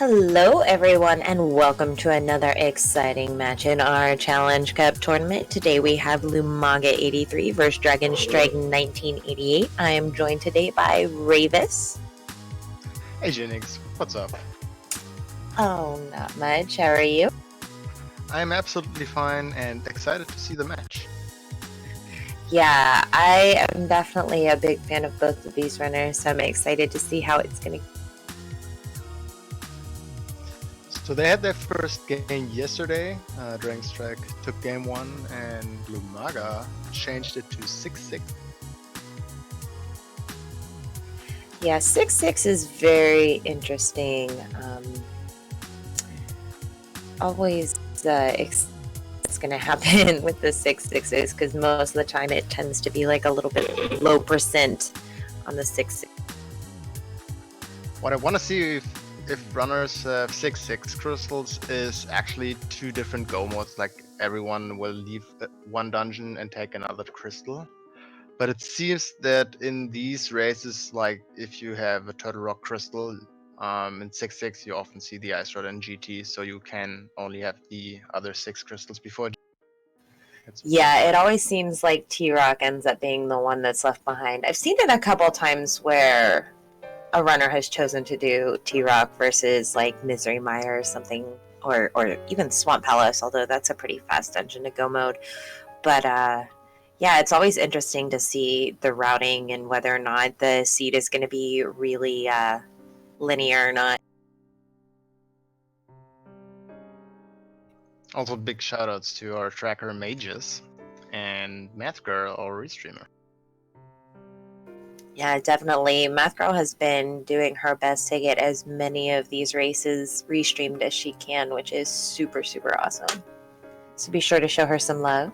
Hello everyone and welcome to another exciting match in our Challenge Cup tournament. Today we have Lumaga83 versus Dragonstrike1988. I am joined today by Ravis. Hey Genix, what's up? Oh, not much. How are you? I'm absolutely fine and excited to see the match. Yeah, I am definitely a big fan of both of these runners, so I'm excited to see how it's going to. So they had their first game yesterday. Dragonstrike took game 1 and Lumaga changed it to 6-6. Yeah, 6-6 is very interesting. Always it's going to happen with the 6-6s because most of the time it tends to be like a little bit low percent on the 6-6. What I want to see if runners have 6-6 crystals is actually two different go modes, like everyone will leave one dungeon and take another crystal. But it seems that in these races, like if you have a Turtle Rock crystal, in 6-6 you often see the Ice Rod and GT, so you can only have the other 6 crystals before. Yeah, it always seems like T-Rock ends up being the one that's left behind. I've seen it a couple times where a runner has chosen to do T-Rock versus like Misery Mire or something, or even Swamp Palace, although that's a pretty fast dungeon to go mode. But yeah, it's always interesting to see the routing and whether or not the seed is going to be really linear or not. Also, big shoutouts to our tracker Mages and Math Girl, our restreamer. Yeah, definitely. Math Girl has been doing her best to get as many of these races restreamed as she can, which is super, super awesome. So be sure to show her some love.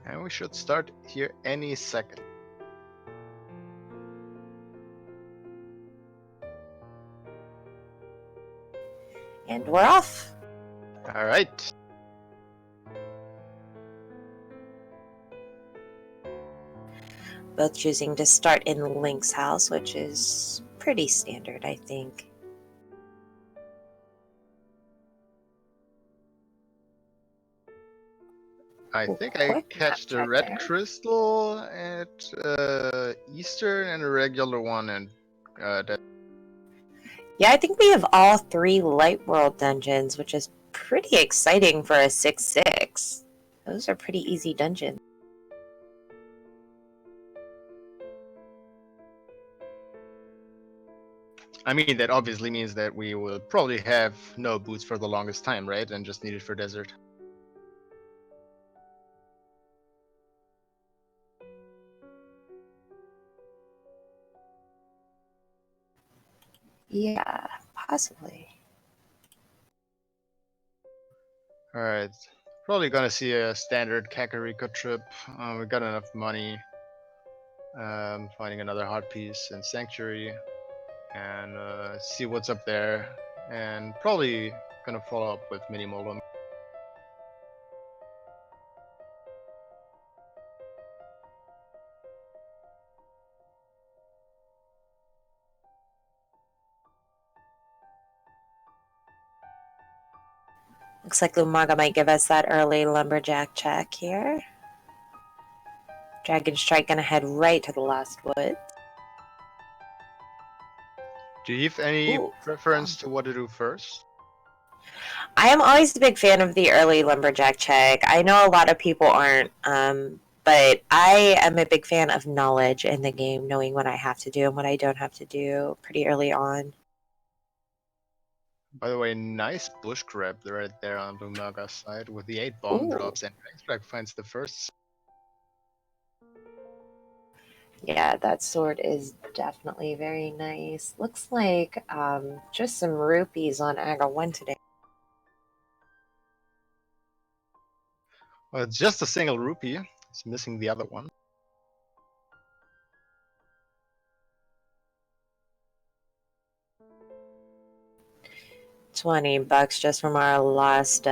And we should start here any second. And we're off. All right. Both choosing to start in Link's house, which is pretty standard, I think. I think I catch the red crystal at Eastern and a regular one and yeah, I think we have all 3 Light World dungeons, which is pretty exciting for a 6-6. Those are pretty easy dungeons. I mean, that obviously means that we will probably have no boots for the longest time, right? And just need it for desert. Yeah, possibly. Alright. Probably gonna see a standard Kakariko trip. We got enough money. Finding another heart piece in Sanctuary. And see what's up there. And probably gonna follow up with Mini Molum. Looks like Lumaga might give us that early lumberjack check here. Dragonstrike gonna head right to the last wood. Do you have any preference to what to do first? I am always a big fan of the early lumberjack check. I know a lot of people aren't, but I am a big fan of knowledge in the game, knowing what I have to do and what I don't have to do pretty early on. By the way, nice bush grab right there on Lumaga's side with the 8 bomb drops, and Dragonstrike finds the first. Yeah, that sword is definitely very nice. Looks like just some rupees on Aga 1 today. Well, it's just a single rupee. It's missing the other one. $20 just from our last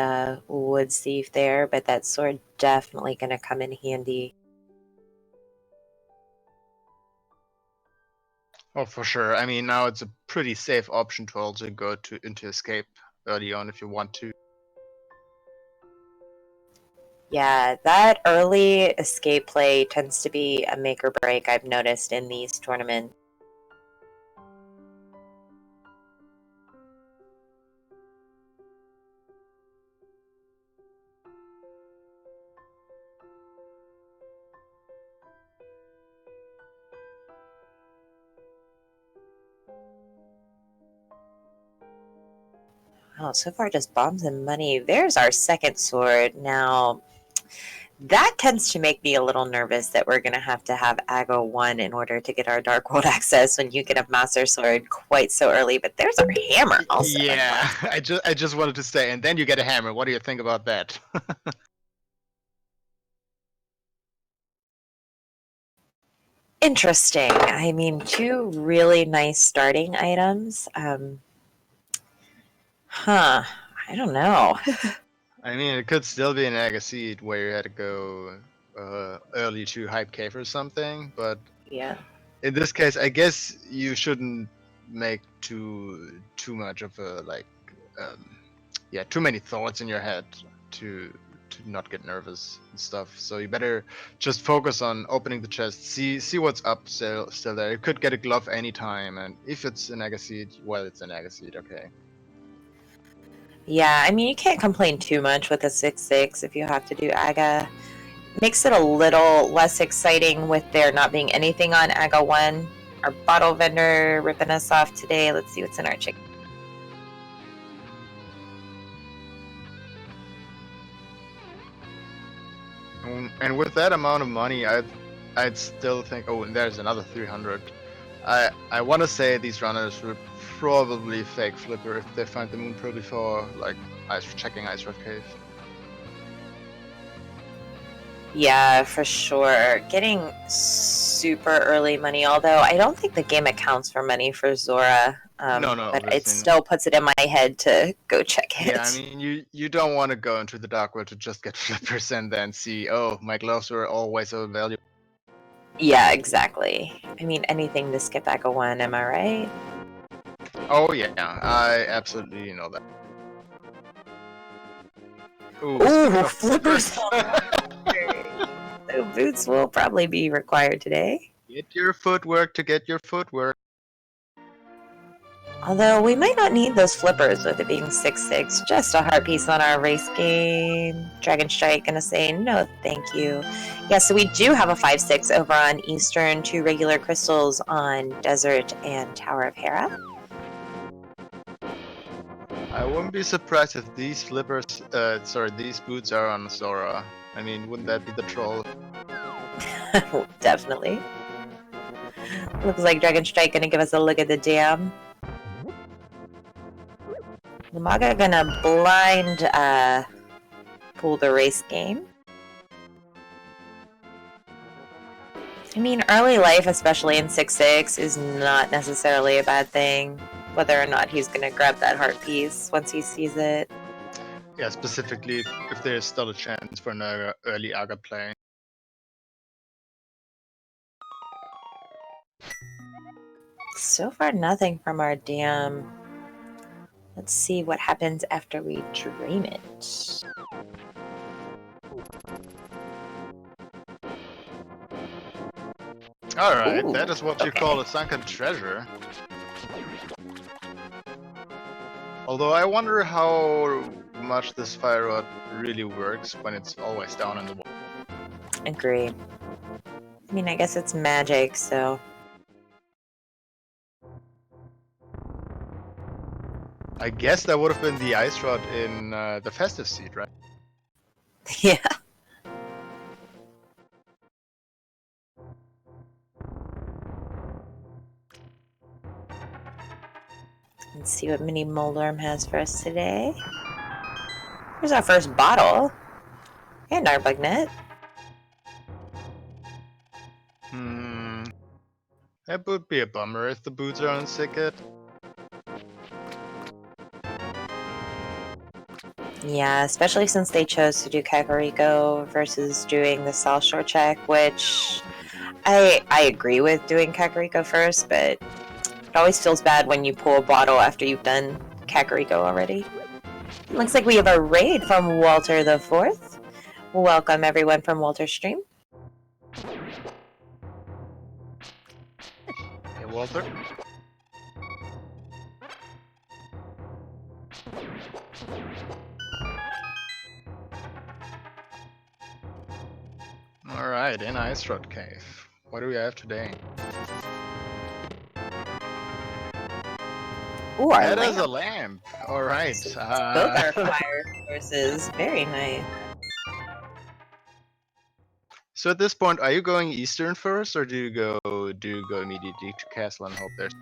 wood thief there, but that sword definitely gonna come in handy. Oh, for sure. I mean, now it's a pretty safe option to also go into escape early on if you want to. Yeah, that early escape play tends to be a make or break, I've noticed in these tournaments. Oh, so far just bombs and money. There's our second sword. Now, that tends to make me a little nervous that we're going to have Ago 1 in order to get our Dark World access when you get a Master Sword quite so early. But there's our hammer also. Yeah, I just wanted to say, and then you get a hammer. What do you think about that? Interesting. I mean, two really nice starting items. I don't know. I mean, it could still be an Agassiz where you had to go early to hype cave or something, but Yeah. in this case, I guess you shouldn't make too much of a yeah, too many thoughts in your head to not get nervous and stuff. So you better just focus on opening the chest, see what's up still there. You could get a glove anytime, and if it's an Agassiz, well, it's an Agassiz, okay. Yeah, I mean, you can't complain too much with a 6/6 if you have to do Aga. Makes it a little less exciting with there not being anything on Aga 1. Our bottle vendor ripping us off today. Let's see what's in our chicken. And with that amount of money, I'd still think. Oh, and there's another 300. I want to say these runners will probably fake flipper if they find the moon pearl before checking Ice Rough Cave. Yeah, for sure. Getting super early money, although I don't think the game accounts for money for Zora. No, but it still puts it in my head to go check it. Yeah, I mean, you don't want to go into the dark world to just get flippers and then see, oh, my gloves were always so valuable. Yeah, exactly. I mean, anything to skip back a 1, am I right? Oh yeah, I absolutely know that. Ooh, flippers! So boots will probably be required today. Get your footwork to get your footwork. Although we might not need those flippers with it being 6/6. Just a heart piece on our race game. Dragonstrike gonna say no thank you. Yeah, so we do have a 5/6 over on Eastern, 2 regular crystals on Desert and Tower of Hera. I wouldn't be surprised if these these boots are on Zora. I mean, wouldn't that be the troll? Definitely. Looks like Dragonstrike gonna give us a look at the dam. Lumaga gonna blind pull the race game. I mean, early life, especially in 6/6, is not necessarily a bad thing. Whether or not he's gonna grab that heart piece once he sees it. Yeah, specifically if there's still a chance for an early Aga play. So far, nothing from our dam. Let's see what happens after we drain it. Alright, that is what you call a sunken treasure. Although I wonder how much this fire rod really works when it's always down in the water. Agree. I mean, I guess it's magic, so... I guess that would have been the ice rod in the festive seed, right? Yeah. Let's see what Mini Moldarm has for us today. Here's our first bottle. And our bugnet. That would be a bummer if the boots are on Sicket. Yeah, especially since they chose to do Kakariko versus doing the South Shore check, which I agree with doing Kakariko first, but It always feels bad when you pull a bottle after you've done Kakariko already. Looks like we have a raid from Walter the Fourth. Welcome everyone from Walter's stream. Hey, Walter. Alright, in Ice Rod Cave. What do we have today? Ooh, our That is lamp. a lamp. Alright. Both our fire sources. Very nice. So at this point, are you going eastern first, or do you go immediately to Castle and hope there's...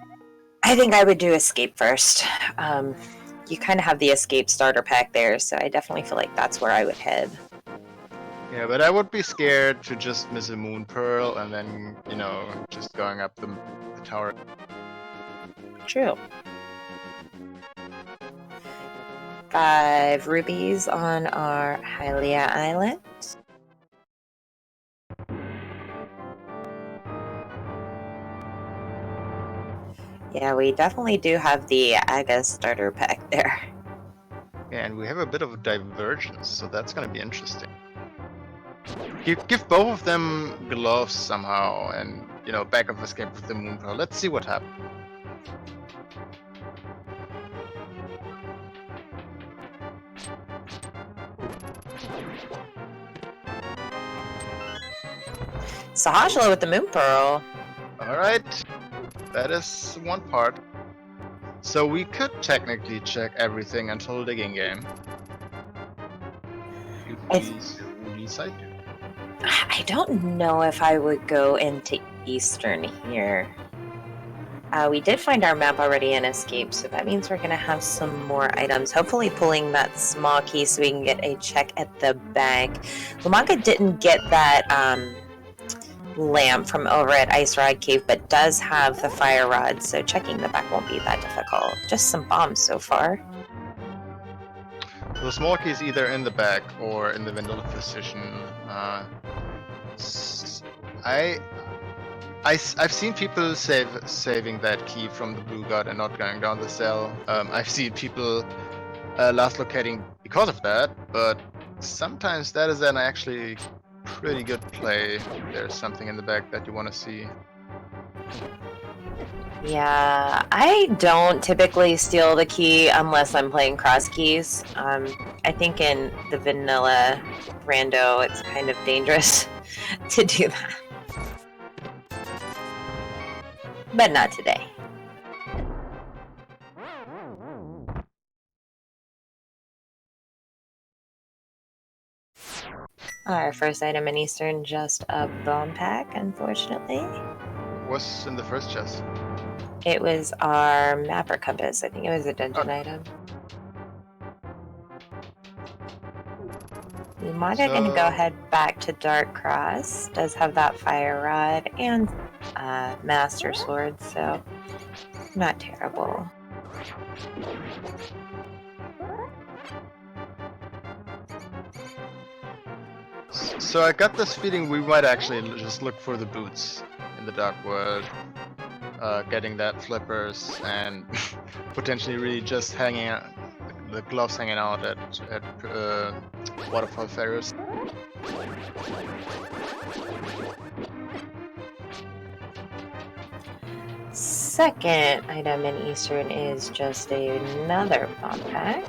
I think I would do escape first. You kind of have the escape starter pack there, so I definitely feel like that's where I would head. Yeah, but I would be scared to just miss a Moon Pearl and then, you know, just going up the tower. True. 5 rubies on our Hylia Island. Yeah, we definitely do have the Aga starter pack there. Yeah, and we have a bit of a divergence, so that's gonna be interesting. Give both of them gloves somehow, and, you know, back of escape with the Moon Pearl. Let's see what happens. Sahajla with the Moon Pearl. Alright, that is one part. So we could technically check everything until digging game. You please decide. I don't know if I would go into Eastern here. We did find our map already in Escape, so that means we're going to have some more items. Hopefully pulling that small key so we can get a check at the back. Lumaga didn't get that lamp from over at Ice Rod Cave, but does have the fire rod, so checking the back won't be that difficult. Just some bombs so far. So the small key is either in the back or in the vanilla position. I've seen people saving that key from the blue god and not going down the cell. I've seen people last locating because of that, but sometimes that is an actually pretty good play. There's something in the back that you want to see. Yeah, I don't typically steal the key unless I'm playing cross keys. I think in the vanilla rando, it's kind of dangerous to do that. But not today. Our first item in Eastern, just a bone pack, unfortunately. What's in the first chest? It was our mapper compass. I think it was a dungeon item. Lumaga gonna go ahead back to Dark Cross. Does have that fire rod and master sword, so not terrible. So I got this feeling we might actually just look for the boots in the Dark World. Getting that flippers and potentially really just hanging out, the gloves hanging out at Waterfall Ferris. Second item in Eastern is just another bomb pack.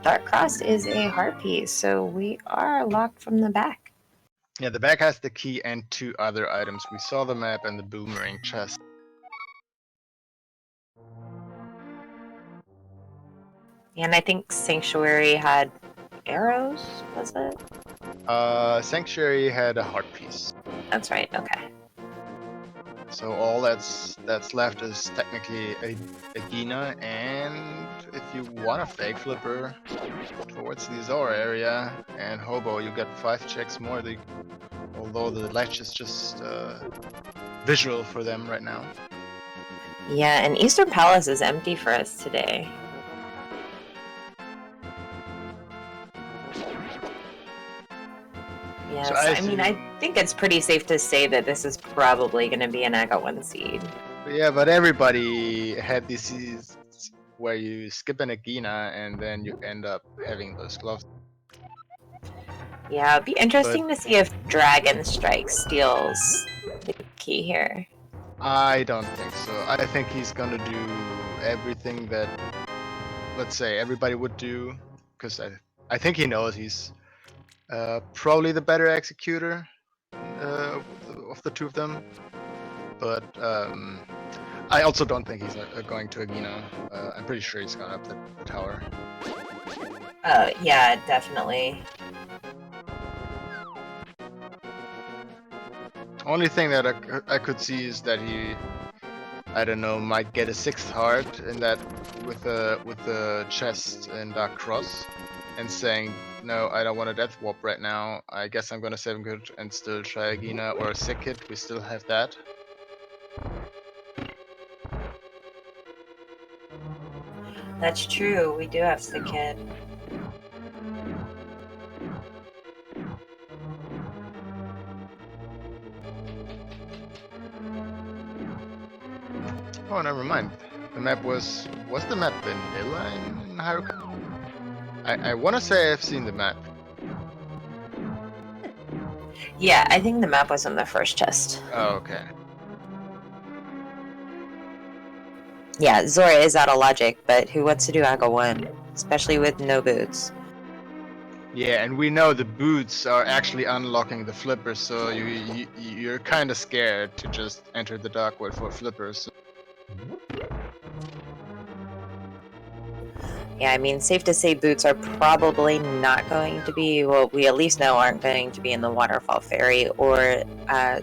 Dark Cross is a heart piece, so we are locked from the back. Yeah, the back has the key and 2 other items. We saw the map and the boomerang chest. And I think Sanctuary had arrows, was it? Sanctuary had a heart piece. That's right, okay. So all that's left is technically a Gina, and if you want a fake flipper towards the Zora area and Hobo, you get 5 checks more. Although the ledge is just visual for them right now. Yeah, and Eastern Palace is empty for us today. So Yes, I mean, I think it's pretty safe to say that this is probably going to be an Aga 1 seed. Yeah, but everybody had these seeds where you skip an Agina and then you end up having those gloves. Yeah, it'd be interesting to see if Dragonstrike steals the key here. I don't think so. I think he's gonna do everything that, let's say, everybody would do, because I think he knows he's probably the better executor of the two of them. But I also don't think he's going to Agina. I'm pretty sure he's gone up the tower. Yeah, definitely. Only thing that I could see is that he, I don't know, might get a 6th heart in that with the chest and Dark Cross, and saying, no, I don't want a Death Warp right now. I guess I'm gonna save him good and still try Agina or a Sick Hit. We still have that. That's true. We do have Sick Hit. Oh, never mind. The map was the map vanilla in Haruka? I want to say I've seen the map. Yeah, I think the map was in the first chest. Oh, okay. Yeah, Zora is out of logic, but who wants to do Aga 1? Especially with no boots. Yeah, and we know the boots are actually unlocking the flippers, so you're kind of scared to just enter the dark world for flippers. Yeah, I mean, safe to say boots are probably not going to be, well, we at least know aren't going to be in the Waterfall Ferry or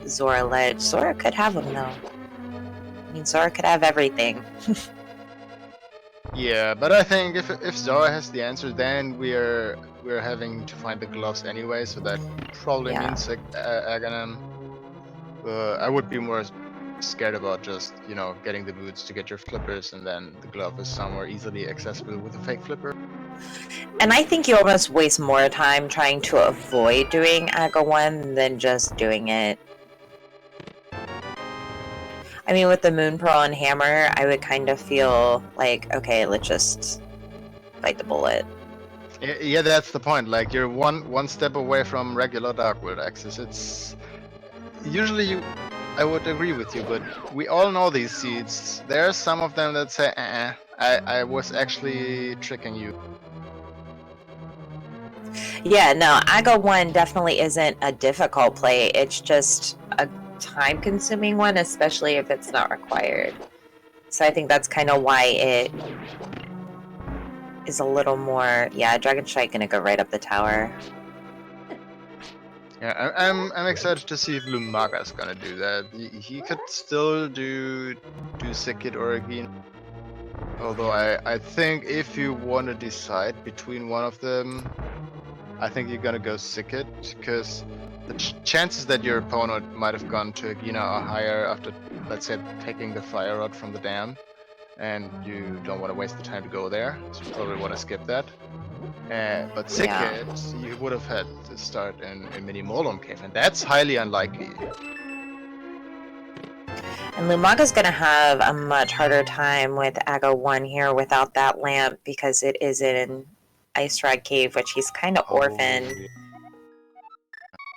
Zora Ledge. Zora could have them, though. I mean, Zora could have everything. Yeah, but I think if Zora has the answer, then we're having to find the gloves anyway, so that probably means like Aghanim. I would be more scared about just, you know, getting the boots to get your flippers, and then the glove is somewhere easily accessible with a fake flipper. And I think you almost waste more time trying to avoid doing Aga 1 than just doing it. I mean, with the Moon Pearl and Hammer, I would kind of feel like, okay, let's just bite the bullet. Yeah, that's the point. Like, you're one step away from regular Dark World access. It's usually I would agree with you, but we all know these seeds. There are some of them that say, I was actually tricking you. Yeah, no, Aga 1 definitely isn't a difficult play. It's just a time-consuming one, especially if it's not required. So I think that's kind of why it is a little more... Yeah, Dragonstrike gonna go right up the tower. Yeah, I'm excited to see if Lumaga is gonna do that. He could still do Sekit or Agin. Although I think if you want to decide between one of them, I think you're gonna go Sekit, because the chances that your opponent might have gone to Agina are higher after, let's say, taking the Fire Rod from the dam, and you don't want to waste the time to go there, so you probably want to skip that. But Sekit, you would have had to start in Mini Molom Cave, and that's highly unlikely. And Lumaga's gonna have a much harder time with Aga 1 here without that lamp, because it is in Ice Rod Cave, which he's kind of orphaned. Yeah.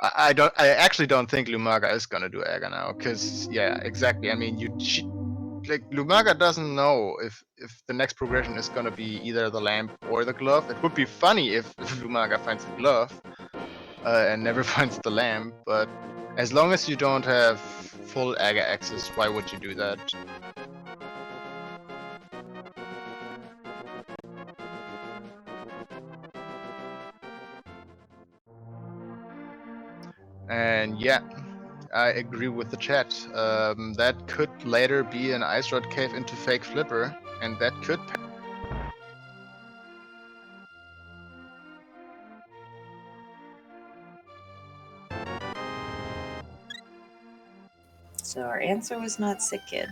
I actually don't think Lumaga is gonna do Aga now, because yeah, exactly. I mean, like, Lumaga doesn't know if the next progression is gonna be either the lamp or the glove. It would be funny if Lumaga finds the glove and never finds the lamp, but as long as you don't have full Aga access, why would you do that? And yeah, I agree with the chat. That could later be an Ice Rod Cave into fake flipper, and that could. So our answer was not Sick Kid.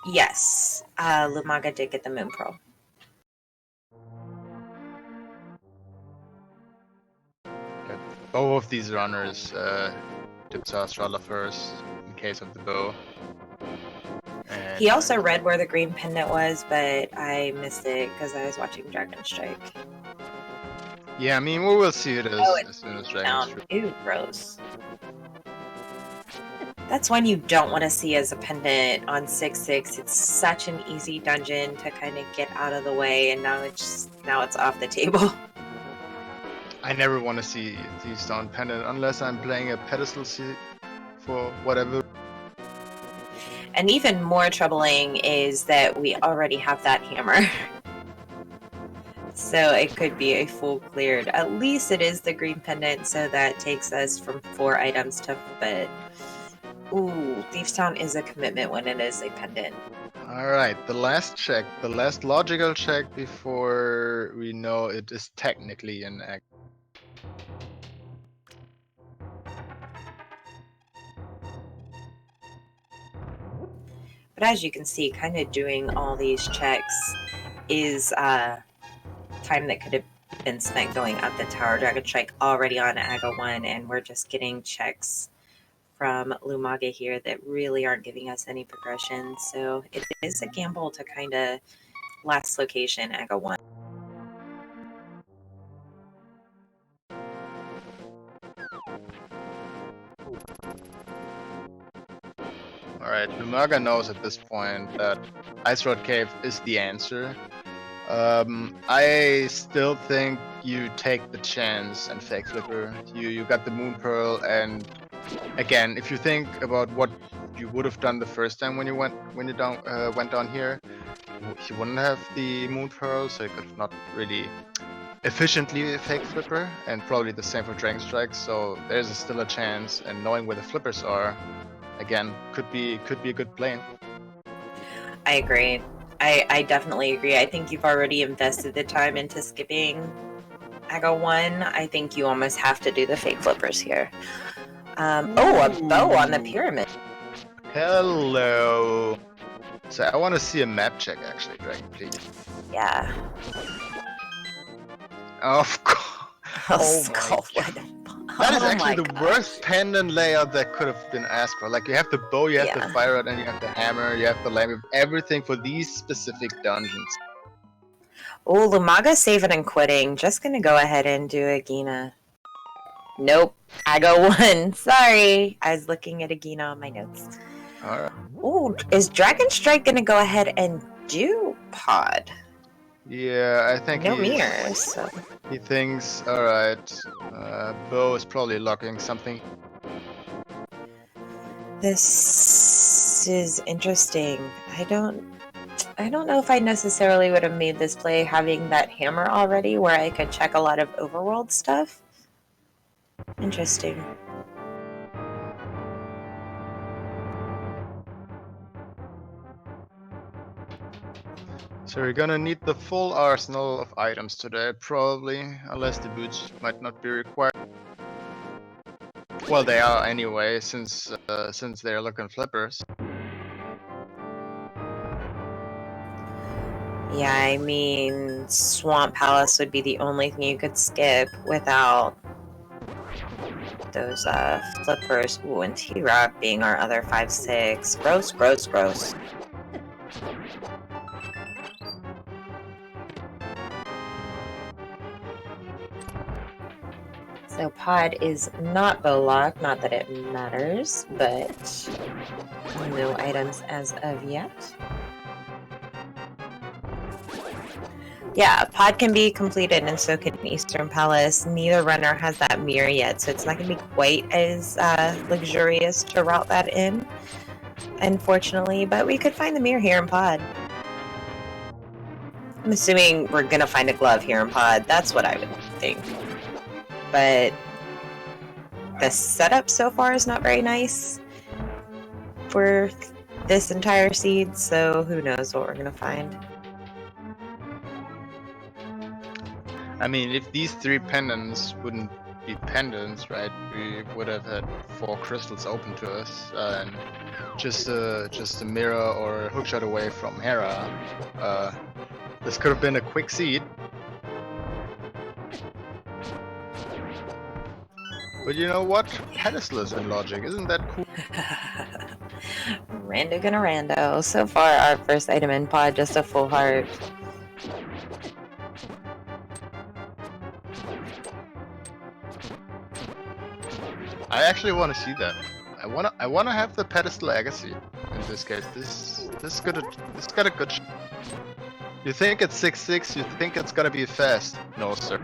Yes, Lumaga did get the Moon Pearl. that both of these runners Dipsaw Stroller first in case of the bow. And he also read where the green pendant was, but I missed it because I was watching Dragonstrike. Yeah, I mean, we will see it as soon as Dragonstrike. Ew, gross. That's one you don't want to see as a pendant on 6/6. It's such an easy dungeon to kind of get out of the way, and now it's off the table. I never want to see the stone pendant unless I'm playing a pedestal seat for whatever. And even more troubling is that we already have that hammer. So it could be a full cleared. At least it is the green pendant, so that takes us from 4 items to, but ooh, Thieves Town is a commitment when it is a pendant. Alright, the last check, the last logical check before we know it is technically an act. But as you can see, kind of doing all these checks is time that could have been spent going up the tower. Dragonstrike already on Aga 1, and we're just getting checks from Lumaga here that really aren't giving us any progression. So it is a gamble to kind of last location, Aga 1. Alright, Lumaga knows at this point that Ice Rod Cave is the answer. I still think you take the chance and fake flipper. You got the Moon Pearl, and again, if you think about what you would have done the first time when you went down here, you wouldn't have the Moon Pearl, so you could not really efficiently fake flipper, and probably the same for Dragonstrike. So there's still a chance, and knowing where the flippers are, again, could be a good play. I agree. I definitely agree. I think you've already invested the time into skipping Aga 1. I think you almost have to do the fake flippers here. Oh, a bow on the pyramid. Hello. So I want to see a map check actually, Dragon, please. Yeah. Of course. Oh my God. That is actually the worst pendant layout that could have been asked for. Like, you have the bow, you have the fire rod, and you have the hammer, you have the lamp, you have everything for these specific dungeons. Oh, Lumaga saving and quitting. Just gonna go ahead and do a Gina. Nope. Aga 1. Sorry. I was looking at a Gina on my notes. Alright. Oh, is Dragonstrike gonna go ahead and do pod? Yeah, I think no mirrors. So. He thinks, alright, Bo is probably locking something. This is interesting. I don't know if I necessarily would have made this play having that hammer already where I could check a lot of overworld stuff. Interesting. So we're gonna need the full arsenal of items today, probably, unless the boots might not be required. Well, they are anyway, since they're looking flippers. Yeah, I mean, Swamp Palace would be the only thing you could skip without those flippers. Ooh, and T-Rock being our other 5/6. Gross, gross, gross. So pod is not bow lock, not that it matters, but no items as of yet. Yeah, pod can be completed and so can Eastern Palace. Neither runner has that mirror yet, so it's not going to be quite as luxurious to route that in, unfortunately, but we could find the mirror here in pod. I'm assuming we're going to find a glove here in pod. That's what I would think. But the setup so far is not very nice for this entire seed, so who knows what we're going to find. I mean, if these 3 pendants wouldn't be pendants, right, we would have had 4 crystals open to us, and just a mirror or a hookshot away from Hera. This could have been a quick seed. But you know what? Pedestal is in logic, isn't that cool? Rando gonna rando. So far, our first item in pod, just a full heart. I actually want to see that. I wanna have the pedestal legacy in this case. This got a good. You think it's 6-6? You think it's gonna be fast? No, sir.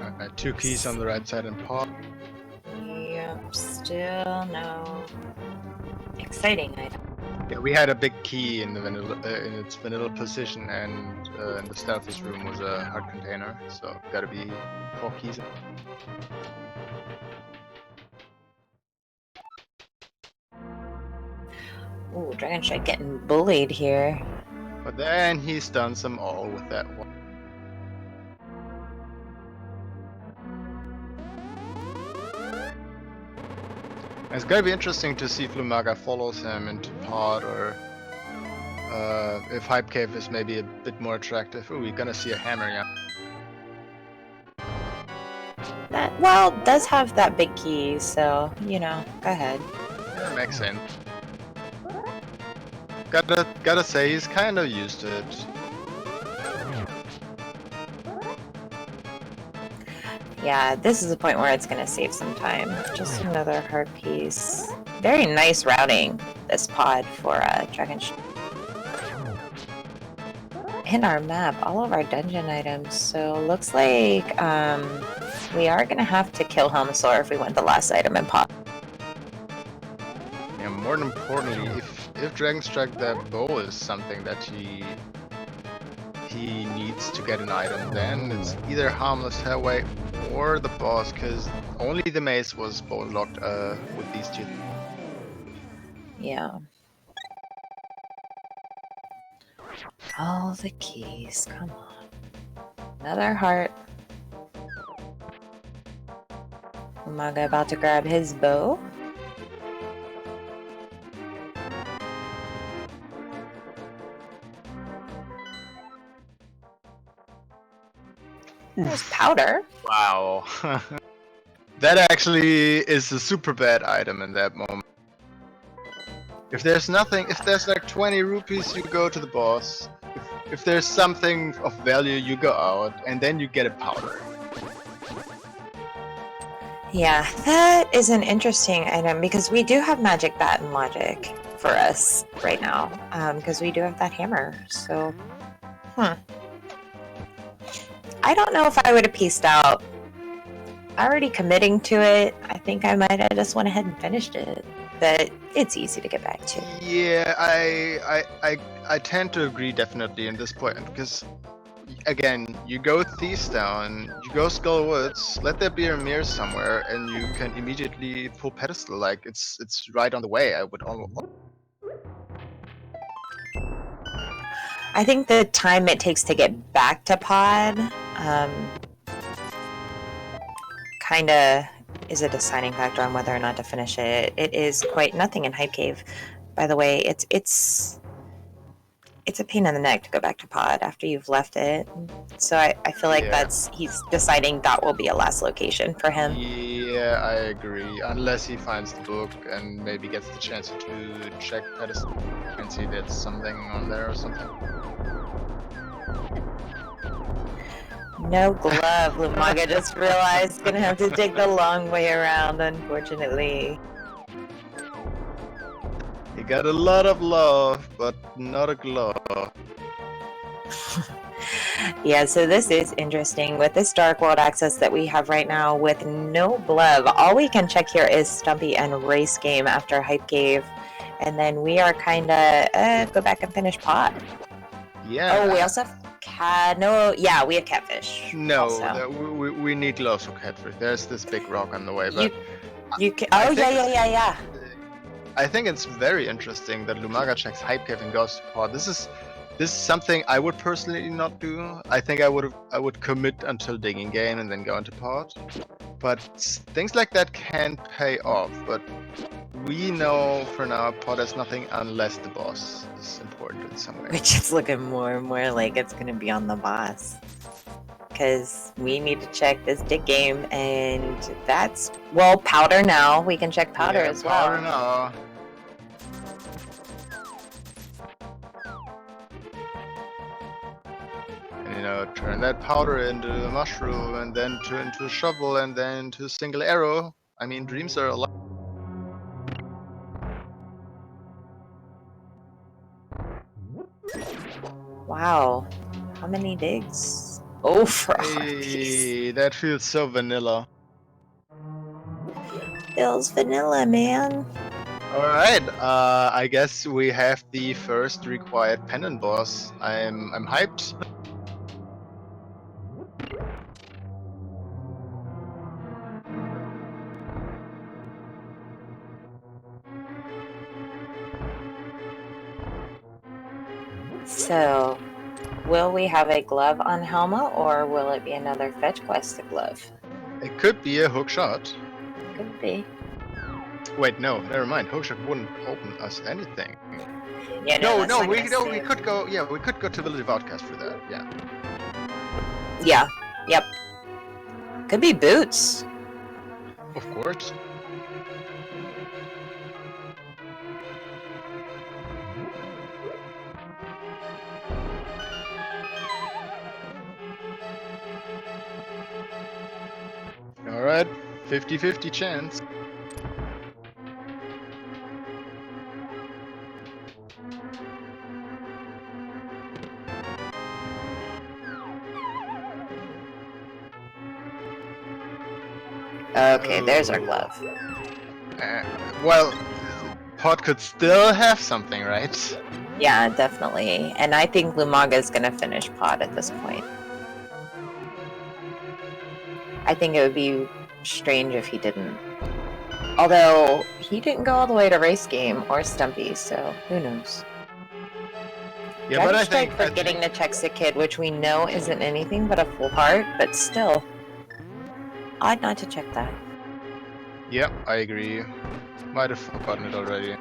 Alright, 2 keys on the right side and pop. Yep, still no exciting item. Yeah, we had a big key in the vanilla, in its vanilla position, and in the stealthiest room was a hard container, so gotta be 4 keys. Ooh, Dragonstrike getting bullied here. But then he stuns them all with that one. It's gonna be interesting to see if Lumaga follows him into pod, or if Hype Cave is maybe a bit more attractive. Ooh, we're gonna see a hammer, yeah. That, well, does have that big key, so, you know, go ahead. Yeah, makes sense. Gotta say, he's kinda used to it. Yeah, this is the point where it's gonna save some time. Just another heart piece. Very nice routing, this pod for Dragonstrike. In our map, all of our dungeon items, so looks like we are gonna have to kill Helmasaur if we want the last item in pod. Yeah, more importantly, if Dragonstrike the bow is something that he needs to get an item, then it's either Harmless Hellway or the boss, because only the mace was bow locked with these two. Yeah. All the keys, come on. Another heart. Lumaga about to grab his bow. There's powder. Wow. That actually is a super bad item in that moment. If there's nothing, if there's like 20 rupees, you go to the boss. If there's something of value, you go out, and then you get a powder. Yeah, that is an interesting item because we do have magic bat and logic for us right now. Because we do have that hammer. So, I don't know if I would have pieced out. Already committing to it, I think I might have just went ahead and finished it. But it's easy to get back to. Yeah, I tend to agree definitely in this point, because again, you go Thieves Down, you go Skull Woods, let there be a mirror somewhere, and you can immediately pull Pedestal. Like it's right on the way. I would almost. I think the time it takes to get back to pod, kind of is a deciding factor on whether or not to finish it. It is quite nothing in Hype Cave, by the way. It's a pain in the neck to go back to pod after you've left it. So I feel like he's deciding that will be a last location for him. Yeah, I agree. Unless he finds the book and maybe gets the chance to check Pedestal and see there's something on there or something. No glove. Lumaga just realized gonna have to take the long way around, unfortunately. He got a lot of love, but not a glove. Yeah, so this is interesting. With this Dark World access that we have right now with no glove, all we can check here is Stumpy and Race Game after Hype Cave. And then we are kind of go back and finish pod. Yeah. Oh, we also have yeah, we have catfish. No, we need gloves for catfish. There's this big rock on the way, but you can. Oh, yeah. I think it's very interesting that Lumaga checks Hype Cave and goes to pod. This is This is something I would personally not do. I think I would commit until digging game and then go into pod. But things like that can pay off. But we know for now pod has nothing unless the boss is important in some way. Which is looking more and more like it's going to be on the boss. Because we need to check this dig game, and that's, well, powder now. We can check powder as well. Powder now. And, you know, turn that powder into a mushroom, and then into a shovel, and then into a single arrow. I mean, dreams are a lot. Wow. How many digs? Oh, for Hey, that feels so vanilla. Feels vanilla, man. Alright, I guess we have the first required pendant boss. I'm hyped. So, will we have a glove on Helma, or will it be another fetch quest glove? It could be a hook shot. Could be. Wait, no, never mind. Hook shot wouldn't open us anything. Yeah, We could go. Yeah, we could go to Village of Outcast for that. Yeah. Yeah. Yep. Could be boots. Of course. Alright, 50-50 chance. Okay, there's our glove. Well, Pod could still have something, right? Yeah, definitely. And I think Lumaga is going to finish Pod at this point. I think it would be strange if he didn't. Although, he didn't go all the way to race game or Stumpy, so who knows. Yeah, but I think forgetting to check Sick Kid, which we know isn't anything but a full heart, but still. Odd not to check that. Yep, I agree. Might have forgotten it already.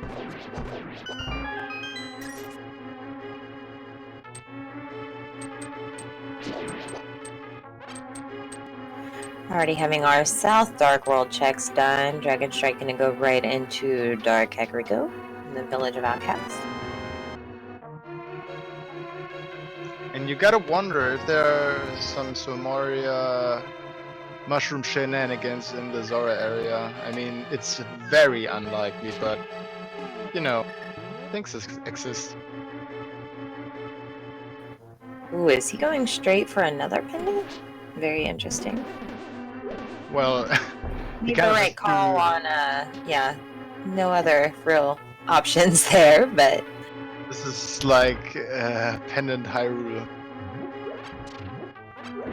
Already having our South Dark World checks done. Dragonstrike gonna go right into Dark Hekrigo in the Village of Outcasts. And you gotta wonder if there are some Somaria mushroom shenanigans in the Zora area. I mean, it's very unlikely, but, you know, things exist. Ooh, is he going straight for another pendant? Very interesting. Well, Made the right call on, yeah, no other real options there, but... This is like pendant Hyrule.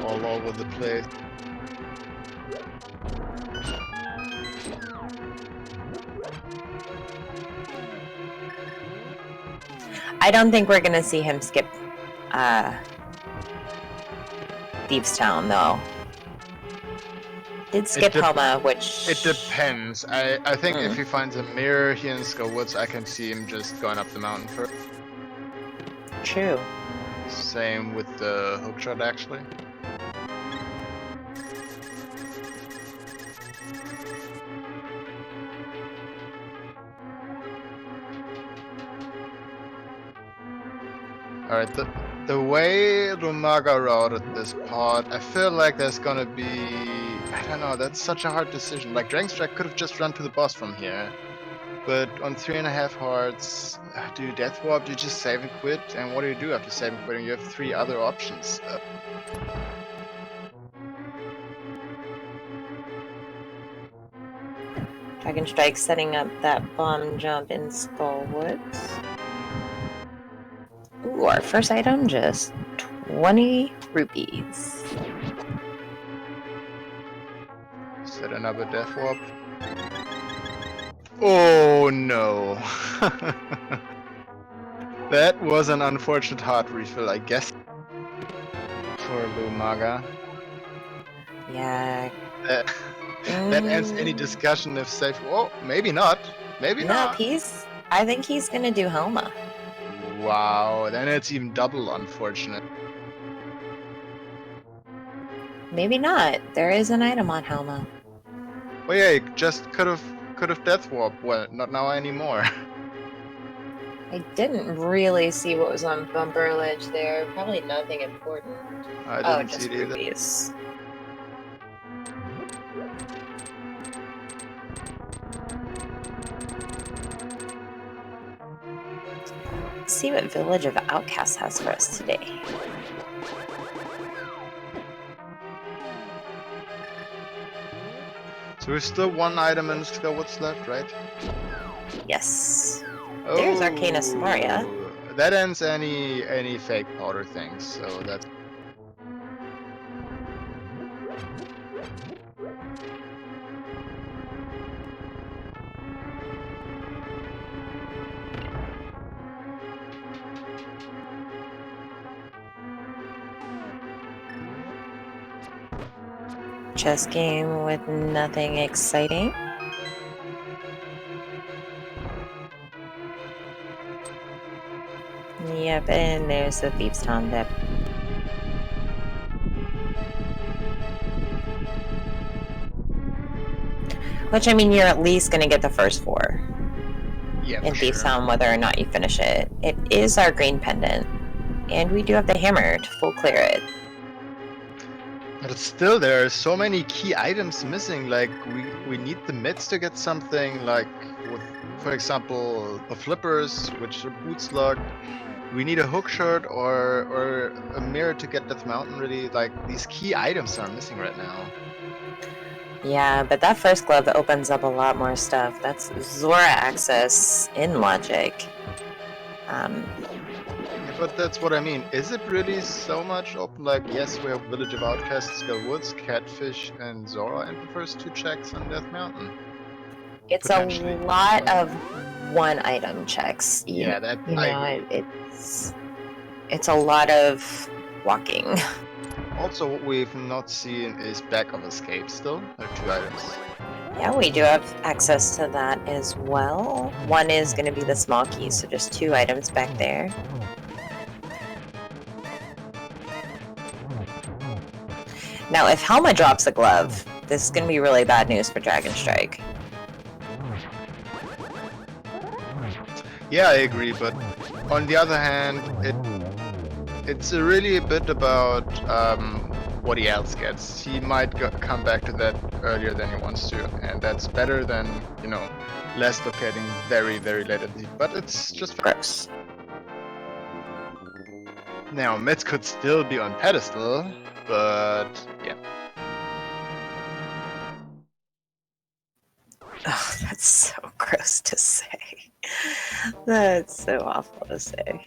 All over the place. I don't think we're gonna see him skip Thieves Town, though. Did skip Helma, which... It depends. I think if he finds a mirror here in Skull Woods, I can see him just going up the mountain first. True. Same with the hookshot, actually. Alright, the way Lumaga routed this pod, I feel like there's gonna be... I don't know, that's such a hard decision. Like, Dragonstrike could have just run to the boss from here. But on 3.5 hearts, do you death warp, do you just save and quit? And what do you do after save and quitting? You have 3 other options. Dragonstrike setting up that bomb jump in Skull Woods. Ooh, our first item, just 20 rupees. Set another death warp. Oh no. That was an unfortunate heart refill, I guess, for Lumaga. Yeah. That, that ends any discussion if safe. Oh, maybe not. Maybe Nope, not. I think he's gonna do Helma. Wow, then it's even double unfortunate. Maybe not. There is an item on Helma. Well, yeah, you just could have death warp. Well, not now anymore. I didn't really see what was on Bumper Ledge there. Probably nothing important. I Oh, didn't see just it either. rubies. Let's see what Village of Outcasts has for us today. So there's still one item in Skywoods left, right? Yes. Oh, There's Arcana Samaria. That ends any fake powder things, so that's... Chess game with nothing exciting. Yep, and there's the Thieves' Town dip. Which, I mean, you're at least going to get the first 4 in Thieves' Town, whether or not you finish it. It is our green pendant, and we do have the hammer to full clear it. But it's still, there are so many key items missing. Like, we need the mitts to get something, like, with, for example, the flippers, which are boots locked. We need a hook shirt or a mirror to get Death Mountain ready. Like, these key items are missing right now. Yeah, but that first glove opens up a lot more stuff. That's Zora access in Logic. But that's what I mean. Is it really so much open? Like, yes, we have Village of Outcasts, Skywoods, Catfish, and Zora in the first 2 checks on Death Mountain. It's a lot of one item checks. It's a lot of walking. Also, what we've not seen is Back of Escape still. There are 2 items. Yeah, we do have access to that as well. One is going to be the small key, so just 2 items back there. Now, if Helma drops a glove, this is going to be really bad news for Dragonstrike. Yeah, I agree, but on the other hand, it's really a bit about what he else gets. He might come back to that earlier than he wants to, and that's better than, less locating very, very late at the... But it's just gross. Now, Mets could still be on pedestal, but yeah. Oh, that's so gross to say. That's so awful to say.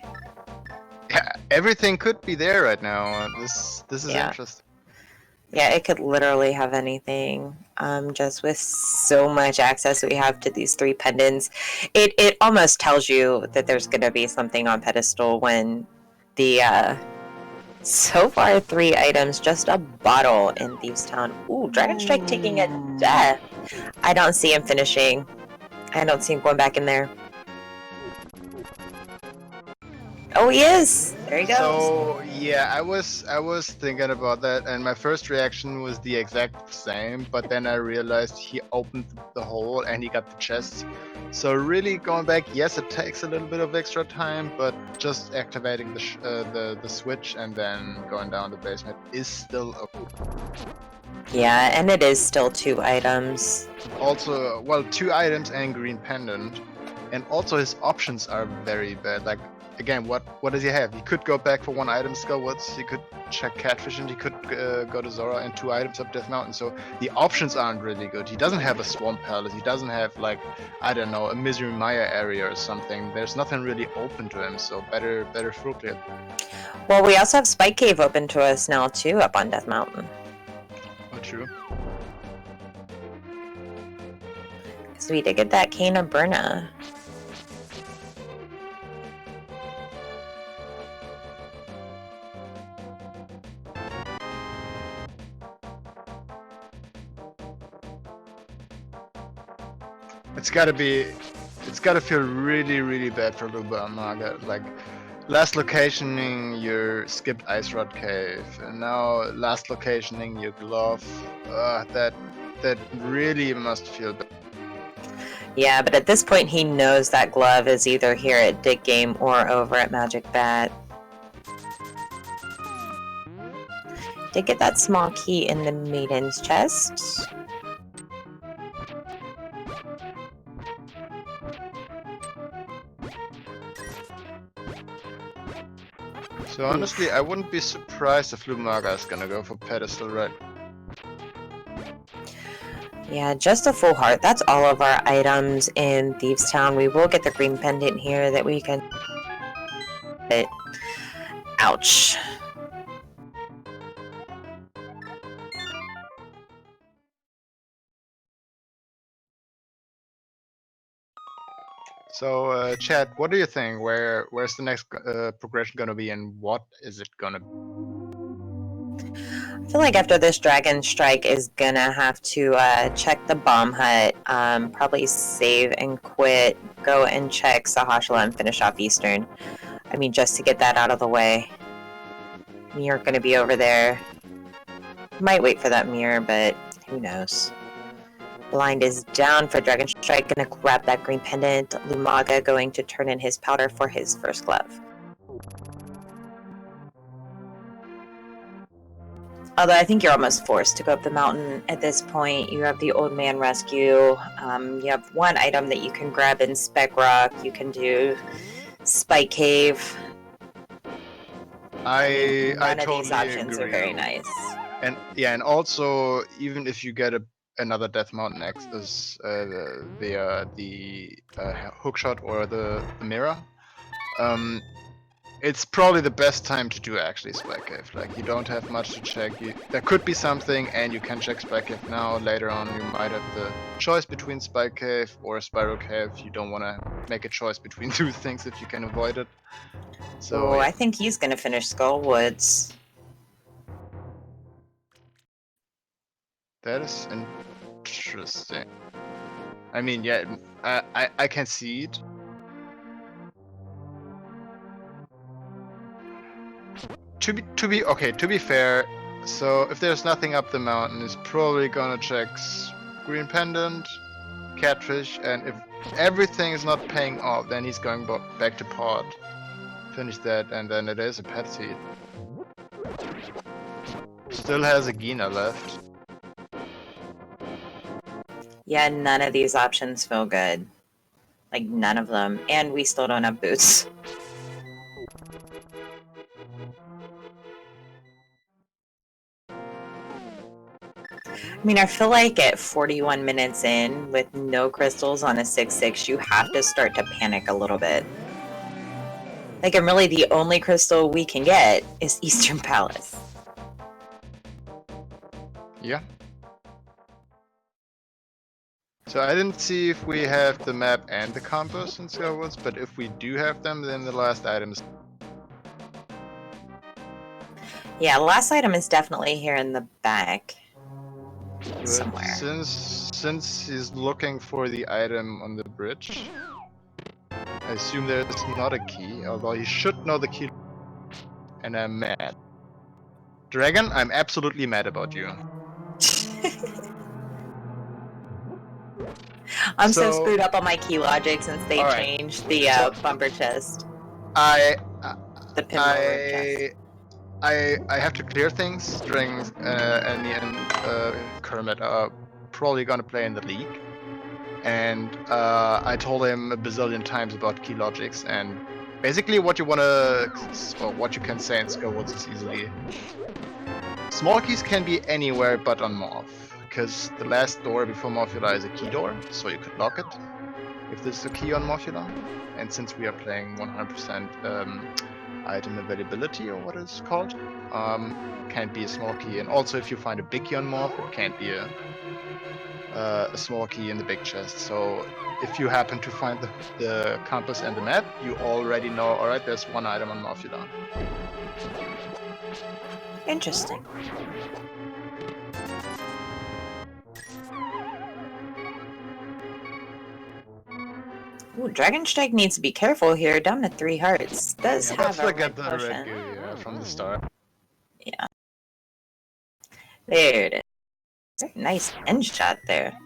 Yeah, everything could be there right now. This is interesting. Yeah, it could literally have anything. Just with so much access we have to these 3 pendants, it almost tells you that there's going to be something on pedestal when the so far 3 items, just a bottle in Thieves' Town. Ooh, Dragonstrike taking a death. I don't see him finishing. I don't see him going back in there. Oh, he is! There he goes. So, yeah, I was thinking about that, and my first reaction was the exact same, but then I realized he opened the hole and he got the chest. So really going back, yes, it takes a little bit of extra time, but just activating the switch and then going down the basement is still okay. Yeah, and it is still 2 items. Also, well, 2 items and green pendant, and also his options are very bad. Like, again, what does he have? He could go back for 1 item, Skywoods, he could check Catfish, and he could go to Zora and 2 items up Death Mountain. So the options aren't really good. He doesn't have a Swamp Palace, he doesn't have, like, I don't know, a Misery Mire area or something. There's nothing really open to him, so better full clear. Well, we also have Spike Cave open to us now, too, up on Death Mountain. Oh, true. Because we did get that Cane of Burna. It's gotta feel really, really bad for Lumaga. Like, last locationing your skipped Ice Rod Cave, and now last locationing your glove. That really must feel bad. Yeah, but at this point he knows that glove is either here at Dig Game or over at Magic Bat. Did get that small key in the Maiden's chest. So honestly, I wouldn't be surprised if Lumaga is gonna go for pedestal right. Yeah, just a full heart. That's all of our items in Thieves Town. We will get the green pendant here that we can... Ouch. So, Chad, what do you think? Where's the next progression gonna be, and what is it gonna be? I feel like after this Dragon Strike is gonna have to check the bomb hut, probably save and quit, go and check Sahashala and finish off Eastern. I mean, just to get that out of the way. Mirror gonna be over there. Might wait for that mirror, but who knows. Blind is down for Dragon Strike, gonna grab that green pendant. Lumaga going to turn in his powder for his first glove. Although I think you're almost forced to go up the mountain at this point. You have the Old Man Rescue. You have one item that you can grab in Spec Rock. You can do Spike Cave. I None of totally these options agree. are very nice. And yeah, and also even if you get another Death Mountain access via the hookshot or the mirror, it's probably the best time to do actually Spike Cave. Like, you don't have much to check. There could be something, and you can check Spike Cave now. Later on, you might have the choice between Spike Cave or Spiral Cave. You don't want to make a choice between two things if you can avoid it. So Oh, I think he's gonna finish Skullwoods. that is interesting. I mean, yeah, I can see it. To be fair, so if there's nothing up the mountain, he's probably gonna check Green Pendant, Catfish, and if everything is not paying off, then he's going back to Pod. Finish that, and then it is a pet seed. Still has a Gina left. Yeah, none of these options feel good. Like, none of them. And we still don't have boots. I mean, I feel like at 41 minutes in, with no crystals on a 6/6, you have to start to panic a little bit. Like, and really the only crystal we can get is Eastern Palace. Yeah. So I didn't see if we have the map and the compass in Skywoods, but if we do have them, then the last item is... Yeah, the last item is definitely here in the back. But Somewhere. since he's looking for the item on the bridge, I assume there is not a key, although he should know the key. And I'm mad. Dragon, I'm absolutely mad about you. I'm so screwed up on my key logic since they Alright. changed the bumper chest. The pinroller chest. I have to clear things. Strings and Kermit are probably gonna play in the league, and I told him a bazillion times about key logics, and basically what you what you can say in Skywoods is easily small keys can be anywhere but on Morph, because the last door before Morphula is a key door, so you could lock it if there's a key on Morphula, and since we are playing 100% item availability, or what it's called, can't be a small key. And also if you find a big key on Morph, it can't be a small key in the big chest. So if you happen to find the compass and the map, you already know, alright, there's one item on Morphula. Interesting. Ooh, Dragonstrike needs to be careful here. Down to 3 hearts. Does Yeah, have let's a look red at the potion. red goo, yeah, from the start. Yeah. There it is. Nice end shot there.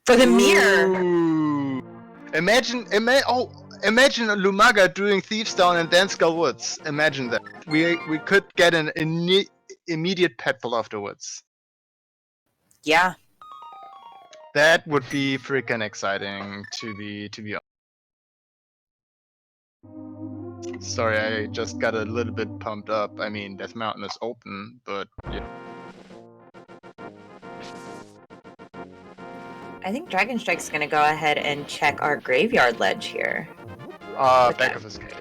For the mirror! Ooh. Imagine a Lumaga doing Thieves Down and then Skull Woods. Imagine that. We could get an immediate pet pull afterwards. Yeah. That would be freaking exciting to be honest. Sorry, I just got a little bit pumped up. I mean, Death Mountain is open, but yeah. I think Dragonstrike's gonna go ahead and check our graveyard ledge here. Back of Escape.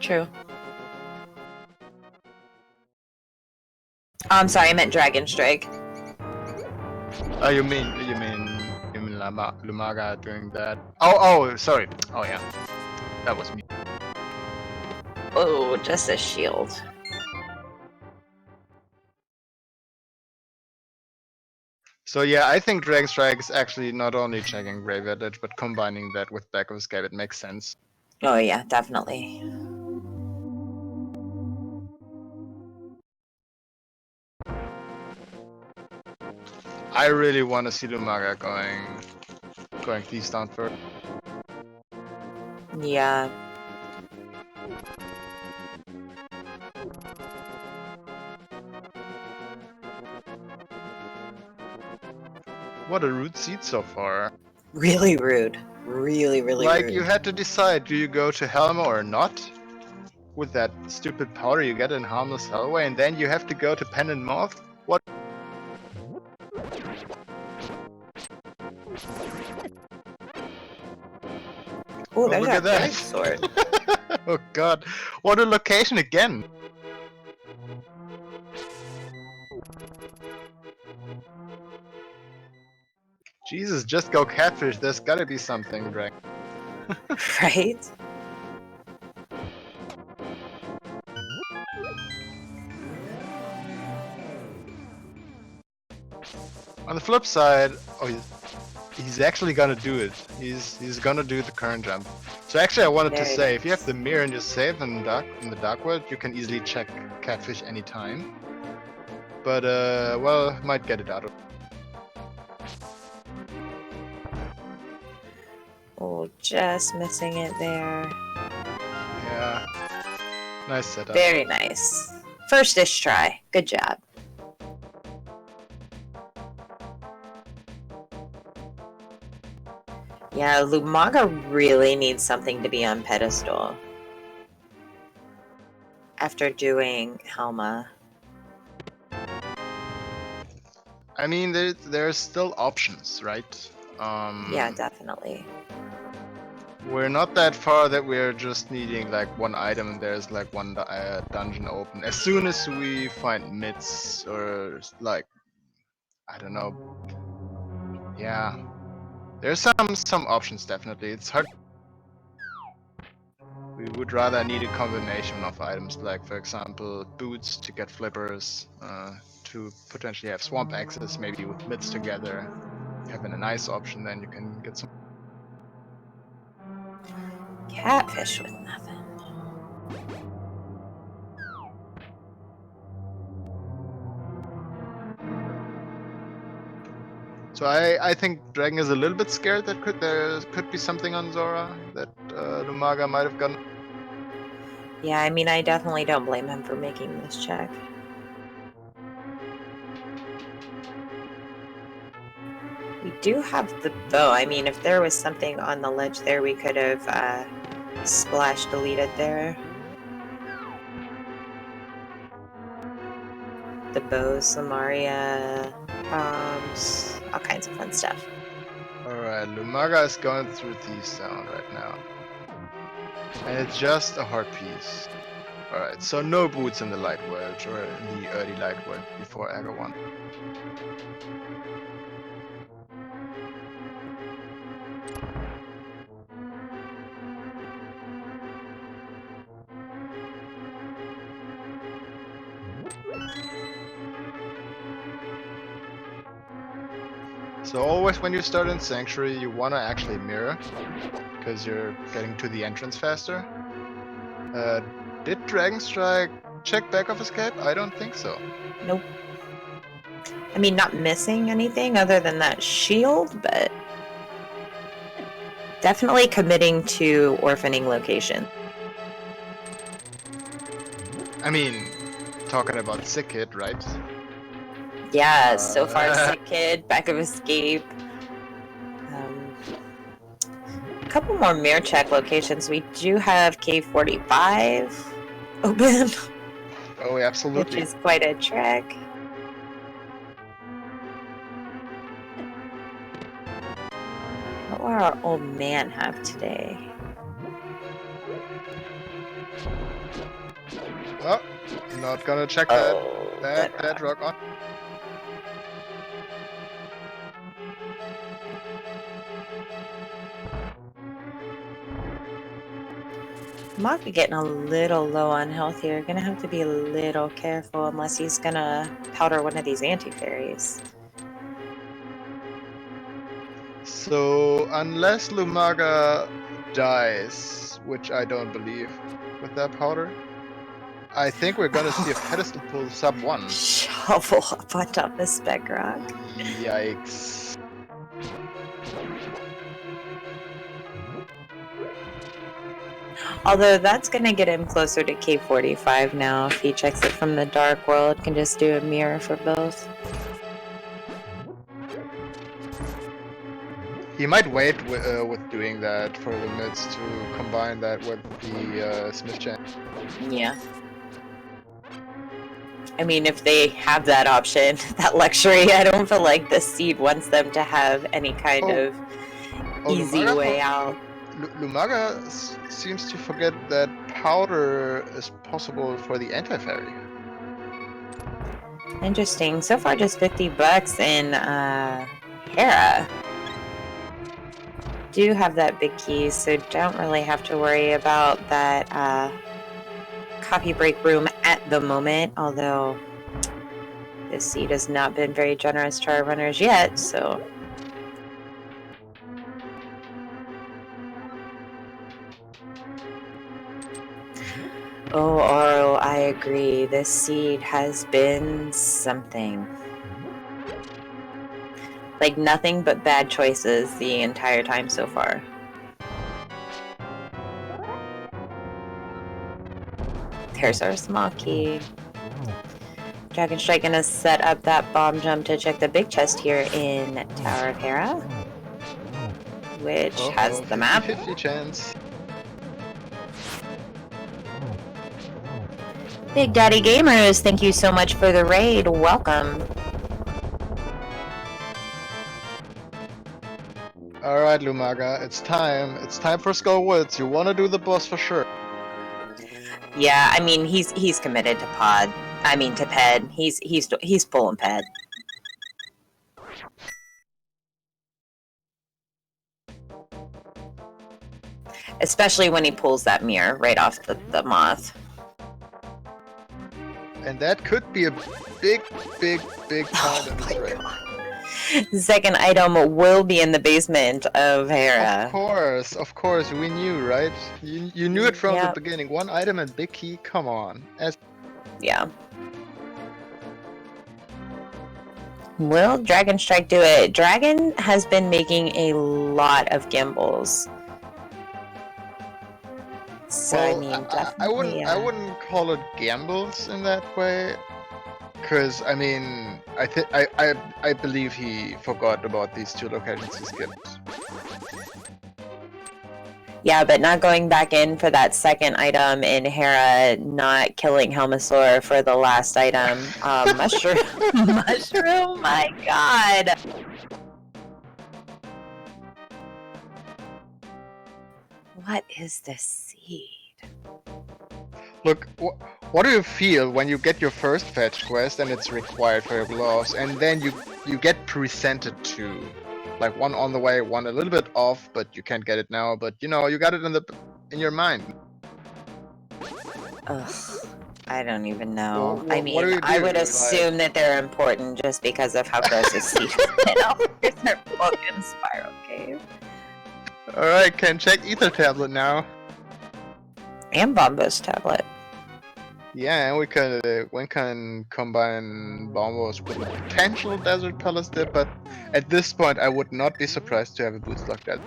True. Oh, I'm sorry, I meant Dragonstrike. Oh, you mean Lumaga doing that? Oh, sorry. Oh yeah, that was me. Oh, just a shield. So yeah, I think Dragonstrike is actually not only checking Graveyard Edge, but combining that with Back of Escape, it makes sense. Oh yeah, definitely. I really want to see Lumaga going Thieves Down first. Yeah. What a rude seat so far. Really rude. Really Like, rude. you had to decide, do you go to Helma or not? With that stupid powder you get in Harmless Hellway, and then you have to go to Pen and Moth? What? Oh, there's look a at that. third sword. Oh god, what a location again! Jesus, just go catfish, there's gotta be something, Drake. Right? On the flip side, oh, he's actually gonna do it. He's gonna do the current jump. So actually, I wanted to Very say, if you nice. have the mirror and you save in the dark world, you can easily check catfish anytime. But well, might get it out of. Oh, just missing it there. Yeah, nice setup. Very nice. First-ish try. Good job. Yeah, Lumaga really needs something to be on pedestal. After doing Helma. I mean, there's still options, right? Yeah, definitely. We're not that far that we're just needing like one item and there's like one dungeon open. As soon as we find myths or like, I don't know. Yeah, there's some options definitely. It's hard. We would rather need a combination of items, like for example boots to get flippers, to potentially have swamp access, maybe with myths together. Having a nice option, then you can get some. Catfish with nothing. So I think Dragon is a little bit scared that there could be something on Zora that Lumaga might have gotten. Yeah, I mean, I definitely don't blame him for making this check. We do have the bow. I mean, if there was something on the ledge there, we could have splash deleted there. The bow, Samaria, bombs, all kinds of fun stuff. Alright, Lumaga is going through Thieves Sound right now. And it's just a hard piece. Alright, so no boots in the light world or in the early light world before Aga 1. So always when you start in Sanctuary, you want to actually mirror, because you're getting to the entrance faster. Did Dragonstrike check back of escape? I don't think so. Nope. I mean, not missing anything other than that shield, but definitely committing to orphaning location. I mean, talking about Sick Kid, right? Yeah, so far Sick Kid, back of escape. A couple more mirror check locations. We do have K45 open. Oh, absolutely. Which is quite a trek. What will our old man have today? Oh, not gonna check that bedrock on. Maka getting a little low on health here. Gonna have to be a little careful unless he's gonna powder one of these anti-fairies. So, unless Lumaga dies, which I don't believe with that powder, I think we're gonna see a pedestal pull sub 1. Shovel up on top of Spec Rock. Yikes. Although that's gonna get him closer to K45 now. If he checks it from the Dark World, can just do a mirror for both. He might wait with doing that for the mids to combine that with the Smith Chain. Yeah. I mean, if they have that option, that luxury, I don't feel like the seed wants them to have any kind of easy Lumaga way out. Lumaga seems to forget that powder is possible for the anti-fairy. Interesting. So far, just $50 in Hera. Do have that big key, so don't really have to worry about that copy break room at the moment, although this seed has not been very generous to our runners yet, so... Oh, Oro, I agree. This seed has been something. Like, nothing but bad choices the entire time so far. There's our small key. Dragonstrike gonna set up that bomb jump to check the big chest here in Tower of Hera, which has the map. 50-50 chance. Big Daddy Gamers, thank you so much for the raid. Welcome. Alright, Lumaga, it's time. It's time for Skull Woods. You wanna do the boss for sure. Yeah, I mean he's committed to Pod. I mean to Ped. He's pulling Ped. Especially when he pulls that mirror right off the moth. And that could be a big part of this raid. The second item will be in the basement of Hera. Of course, we knew, right? You knew it from the beginning. One item and big key, come on. Yeah. Will Dragonstrike do it? Dragon has been making a lot of gambles. So well, I mean, definitely, I wouldn't call it gambles in that way, because I mean, I believe he forgot about these two locations he skipped. Yeah, but not going back in for that second item in Hera, not killing Helmasaur for the last item. Mushroom, mushroom, my god. What is this seed? Look, what do you feel when you get your first fetch quest and it's required for your gloves, and then you get presented to, like, one on the way, one a little bit off, but you can't get it now, but you know, you got it in your mind. Ugh, I don't even know. Well, I mean, I would assume that they're important just because of how gross this seed is. Our fucking Spiral Cave. Alright, can check Ether Tablet now. And Bombo's tablet. Yeah, and we can combine Bombos with a potential Desert Palace dip, but at this point I would not be surprised to have a boost like that.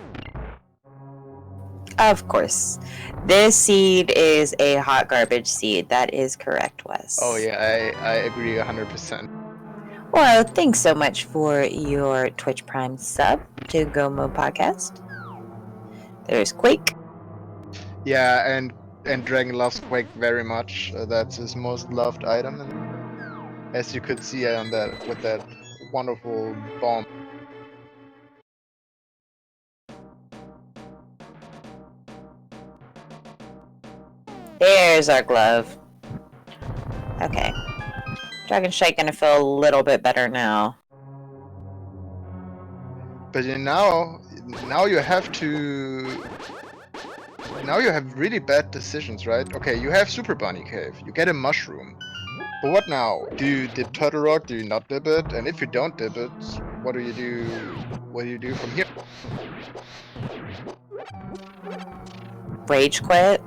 Of course. This seed is a hot garbage seed. That is correct, Wes. Oh yeah, I agree 100%. Well, thanks so much for your Twitch Prime sub to Gomo Podcast. There's Quake. Yeah, and Dragon loves Quake very much. That's his most loved item, and as you could see on that with that wonderful bomb. There's our glove. Okay. Dragonstrike gonna feel a little bit better now. But now you have to. Now you have really bad decisions, right? Okay, you have Super Bunny Cave. You get a mushroom. But what now? Do you dip Turtle Rock? Do you not dip it? And if you don't dip it, what do you do? What do you do from here? Rage quit.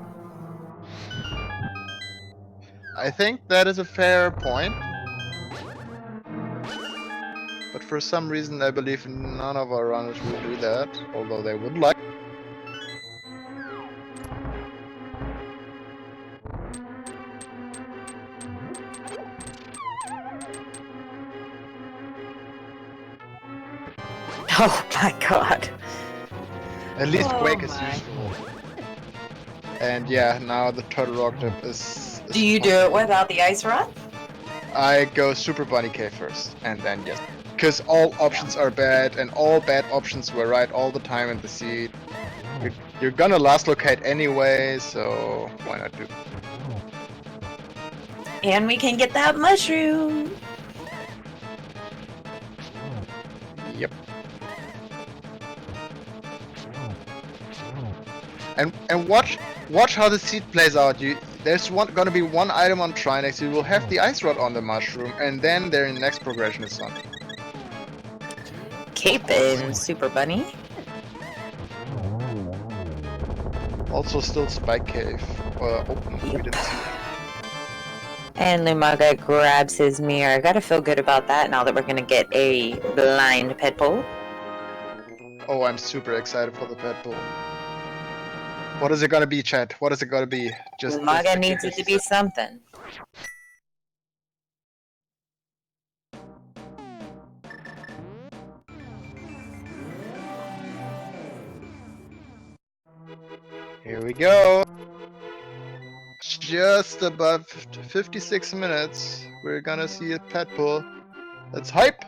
I think that is a fair point. But for some reason I believe none of our runners will do that, although they would like. Oh my god. At least Oh Quake is my. useful. And yeah, now the Turtle Rock dip is Do you do it without the ice rod? I go Super Bunny Cave first, and then yes. Because all options are bad, and all bad options were right all the time in the seed. You're gonna last locate anyway, so why not do? And we can get that mushroom. Yep. And watch how the seed plays out. There's gonna be one item on Trinex. You will have the ice rod on the mushroom, and then their next progression is on. Cape and Super Bunny. Also, still Spike Cave open. We didn't see. And Lumaga grabs his mirror. Gotta feel good about that now that we're gonna get a blind pet bull. Oh, I'm super excited for the pet bull. What is it gonna be, chat? What is it gonna be? Lumaga needs it to be something. Here we go. Just above 56 minutes, we're gonna see a pet bull. Let's hype!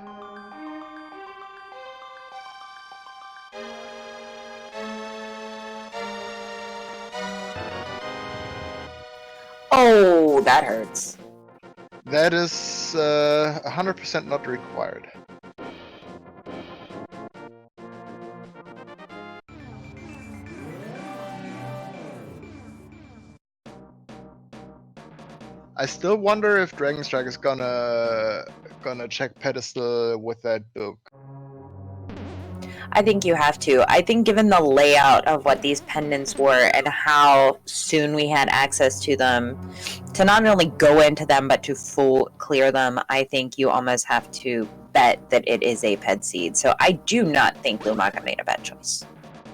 Oh, that hurts. That is 100% not required. I still wonder if Dragonstrike is gonna check pedestal with that book. I think you have to. I think given the layout of what these pendants were and how soon we had access to them, to not only go into them but to full clear them, I think you almost have to bet that it is a ped seed. So I do not think Lumaga made a bad choice.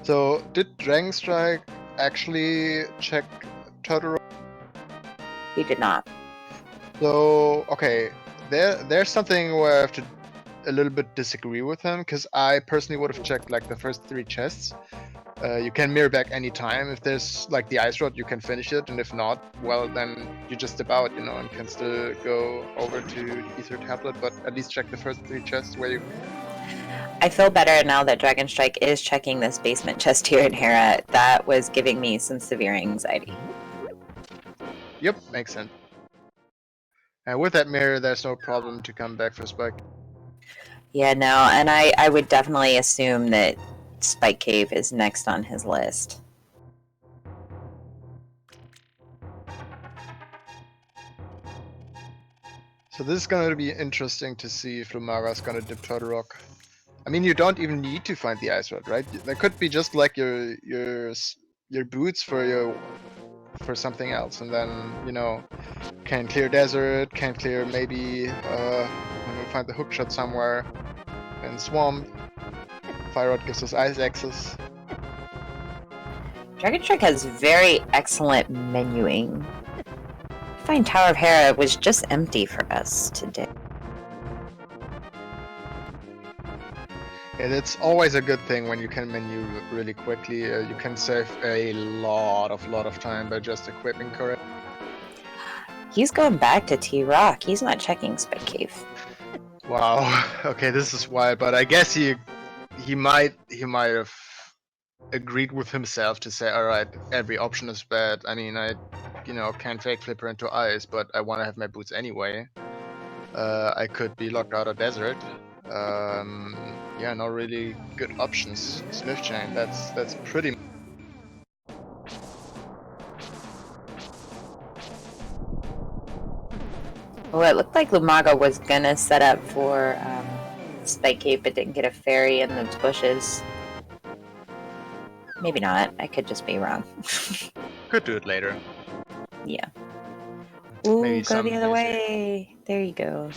So did Dragonstrike actually check Totoro? He did not. So okay, there's something where I have to a little bit disagree with him, because I personally would have checked like the first 3 chests. You can mirror back anytime. If there's like the ice rod, you can finish it, and if not, well then you just dip out, you know, and can still go over to the Ether Tablet, but at least check the first 3 chests where you... I feel better now that Dragonstrike is checking this basement chest here in Hera. That was giving me some severe anxiety. Yep, makes sense. And with that mirror, there's no problem to come back for Spike. Yeah, no, and I would definitely assume that Spike Cave is next on his list. So this is going to be interesting to see if Lumaga is going to dip Turtle Rock. I mean, you don't even need to find the ice rod, right? That could be just like your boots for something else, and then you know, can clear desert, can clear maybe find the hook shot somewhere, and swamp. Fire rod gives us ice access. Dragonstrike has very excellent menuing. I find Tower of Hera was just empty for us today. And it's always a good thing when you can menu really quickly. You can save a lot of time by just equipping correct. He's going back to T-Rock. He's not checking Spike Cave. Wow. Okay, this is wild, but I guess he might have agreed with himself to say, all right, every option is bad. I mean, I can't fake flipper into ice, but I want to have my boots anyway. I could be locked out of desert. Yeah, no really good options. Smith chain, that's pretty. Well, it looked like Lumaga was gonna set up for Spike Cave, but didn't get a fairy in those bushes. Maybe not. I could just be wrong. Could do it later. Yeah. Ooh, Maybe go the other music. way. There you go.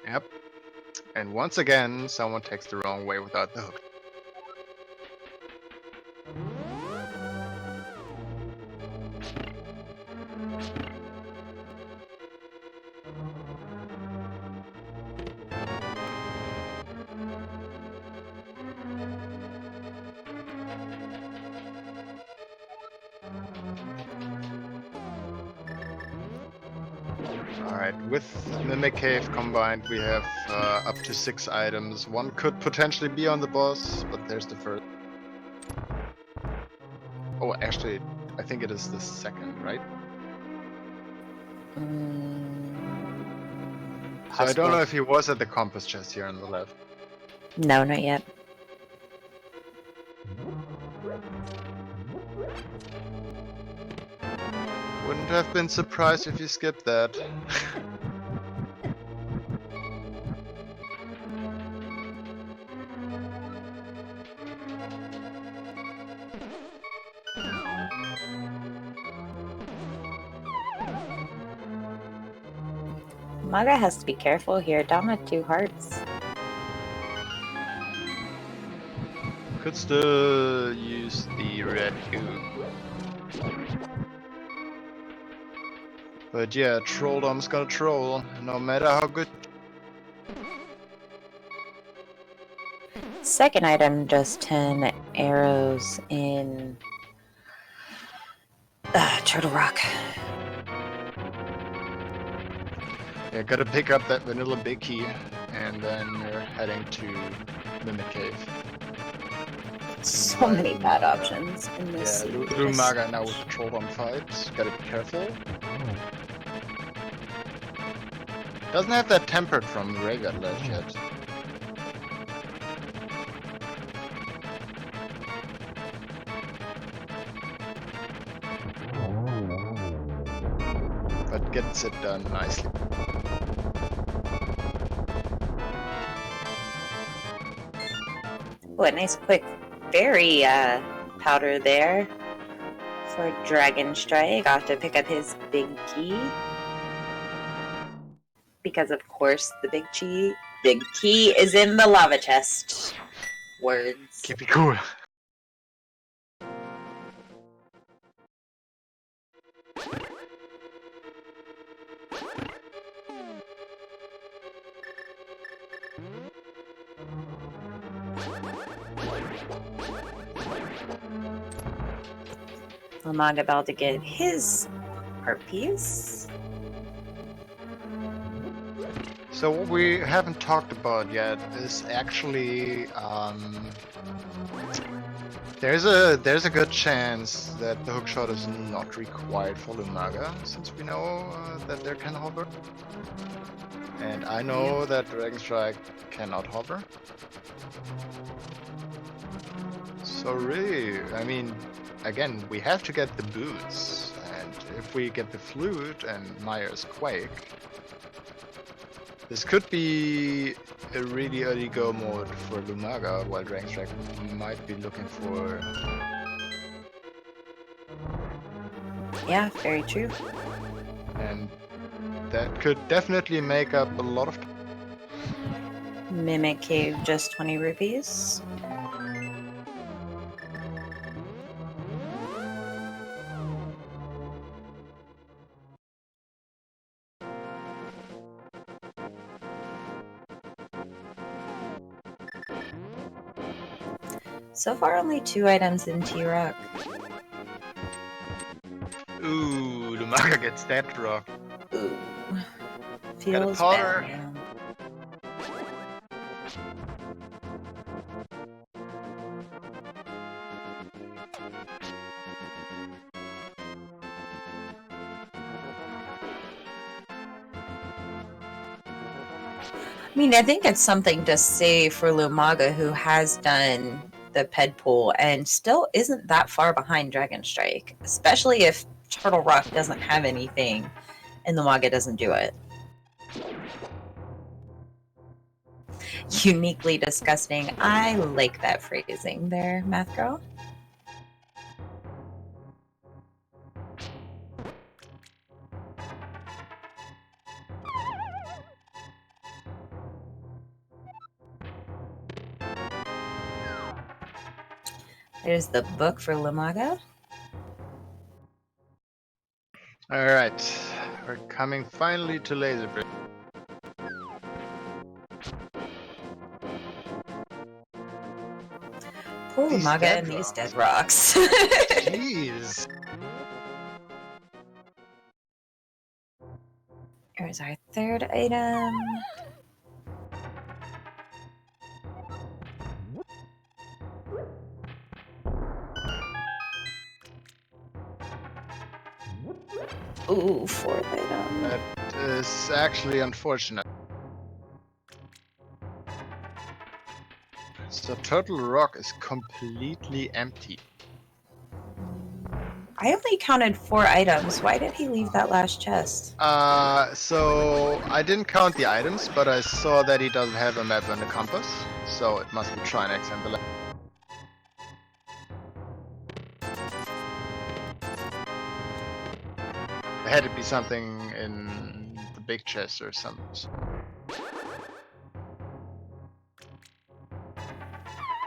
Yep. And once again, someone takes the wrong way without the hook. Alright, with Mimic Cave combined, we have up to 6 items. One could potentially be on the boss, but there's the first. Oh, actually, I think it is the second, right? So I don't know if he was at the compass chest here on the left. No, not yet. Wouldn't have been surprised if you skipped that. Maga has to be careful here. Down with 2 hearts. Could still use the red goo. But yeah, Trolldom's gonna troll, no matter how good. Second item, just 10 arrows in Turtle Rock. Yeah, gotta pick up that vanilla big key, and then you're heading to Mimic Cave. So many bad options in this. Yeah, Lumaga now with the Trolldom fights. Gotta be careful. Doesn't have that tempered from the graveyard left yet. But gets it done nicely. Oh, a nice quick fairy powder there for Dragonstrike. I'll have to pick up his big key. Because of course the big key is in the lava chest. Words. Keep it cool. Lumaga about to get his art piece. So what we haven't talked about yet is actually There's a good chance that the hookshot is not required for Lumaga, since we know that there can hover. And I know that Dragonstrike cannot hover. So really, I mean, again, we have to get the boots, and if we get the flute and Maya's Quake, this could be a really early go mode for Lumaga, while Dragonstrike might be looking for... Yeah, very true. And that could definitely make up a lot of... Mimic Cave, just 20 rupees. So far, only 2 items in T-Rock. Ooh, Lumaga gets that rock. Ooh. Got a Feels Potter. bad, man. I mean, I think it's something to say for Lumaga, who has done the ped pool and still isn't that far behind Dragonstrike, especially if Turtle Rock doesn't have anything and Lumaga doesn't do it. Uniquely disgusting. I like that phrasing there, Math Girl. There's the book for Lumaga. Alright, we're coming finally to Laser Bridge. Poor These Lumaga dead and these rocks. dead rocks. Jeez. Here's our third item. Ooh, fourth item. That is actually unfortunate. So Turtle Rock is completely empty. I only counted 4 items. Why did he leave that last chest? So I didn't count the items, but I saw that he doesn't have a map and a compass, so it must be Trinex and the There had to be something in the big chest or something.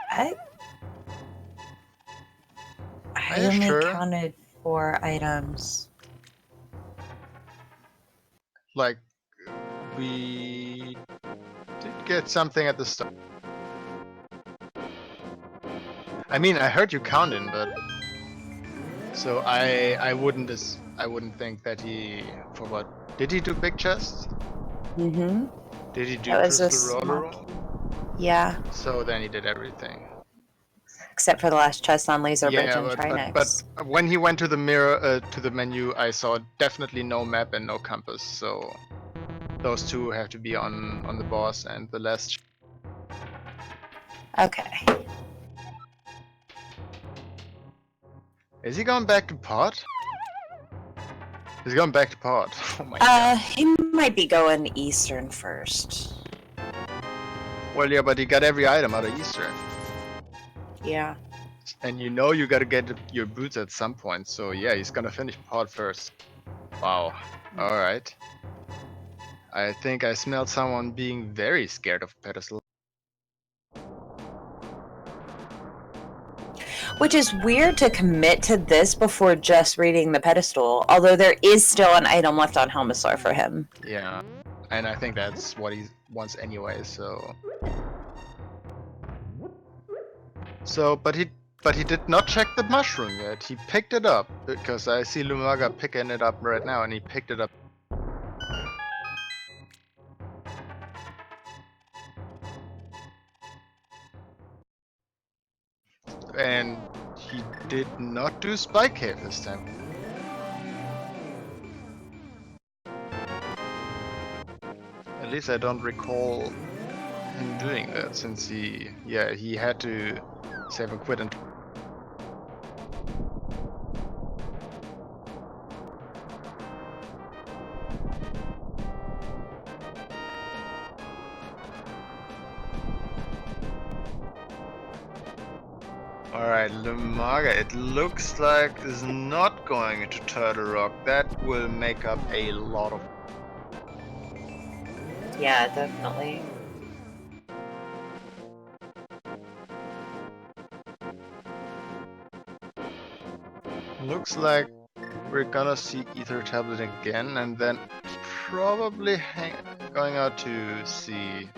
I Are you only sure? counted 4 items. Like, we did get something at the start. I mean, I heard you counting, but so I wouldn't think that he forgot. Did he do big chests? Mm-hmm. Did he do That was a crystal roller? small. Yeah, So then he did everything. except for the last chest on Laser Bridge Yeah, and but Trinex. when he went to the mirror to the menu, I saw definitely no map and no compass. So those two have to be on the boss and the last. Okay. Is he going back to pot? He's going back to pot. Oh my god. He might be going Eastern first. Well, yeah, but he got every item out of Easter. Yeah. And you know you gotta get your boots at some point, so yeah, he's gonna finish pod first. Wow. Alright. I think I smelled someone being very scared of pedestal. Which is weird to commit to this before just reading the pedestal, although there is still an item left on Helmasaur for him. Yeah. And I think that's what he wants anyway, so... But he did not check the mushroom yet. He picked it up, because I see Lumaga picking it up right now, and he picked it up. And did not do Spike Cave this time. At least I don't recall him doing that, since he had to save and quit. And alright, Lumaga, it looks like is not going into Turtle Rock. That will make up a lot of... Yeah, definitely. Looks like we're gonna see Ether Tablet again, and then probably going out to see...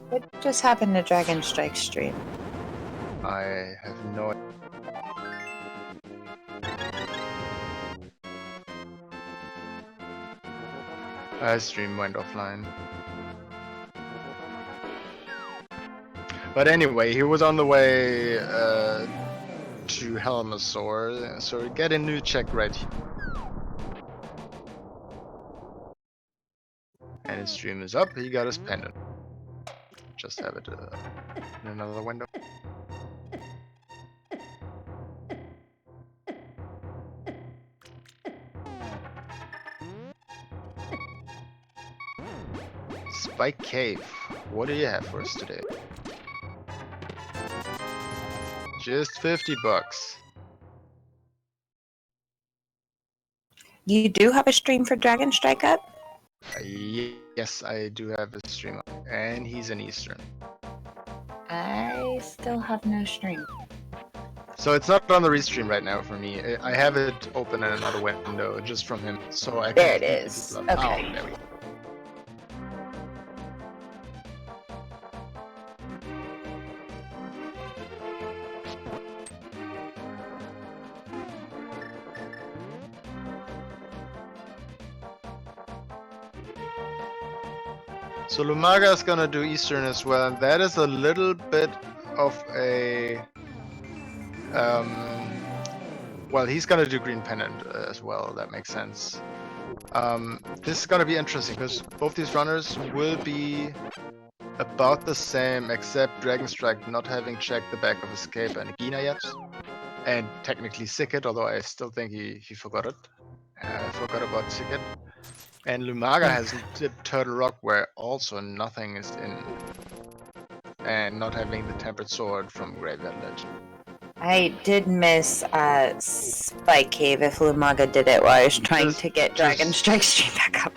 What just happened to Dragonstrike stream? I have no idea. Stream went offline. But anyway, he was on the way to Helmasaur, so we get a new check right here. And his stream is up, he got his pendant. Just have it in another window. Spike Cave, what do you have for us today? Just 50 bucks. You do have a stream for Dragonstrike up? Yes, I do have a stream up, and he's in Eastern. I still have no stream. So it's not on the restream right now for me. I have it open in another window just from him, so I can... There it is. Okay. Oh, there we go. So Lumaga is gonna do Eastern as well, and that is a little bit of a... well, he's gonna do Green Pennant as well, that makes sense. This is gonna be interesting, because both these runners will be about the same, except Dragonstrike not having checked the back of Escape and Gina yet. And technically Sicket, although I still think he forgot it. Forgot about Sicket. And Lumaga has dipped Turtle Rock, where also nothing is in. And not having the Tempered Sword from Graveyard Ledge. I did miss Spike Cave if Lumaga did it while I was trying to get Dragonstrike stream back up.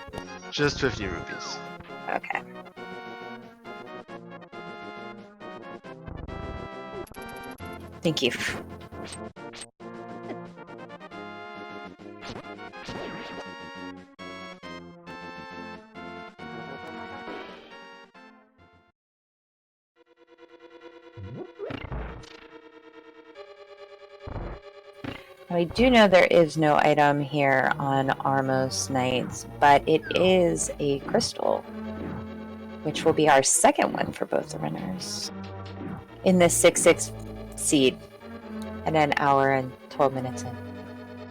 Just 50 rupees. Okay. Thank you. I do know there is no item here on Armos Nights, but it is a crystal, which will be our second one for both the runners. In the 6/6 seed, at an hour and 12 minutes in.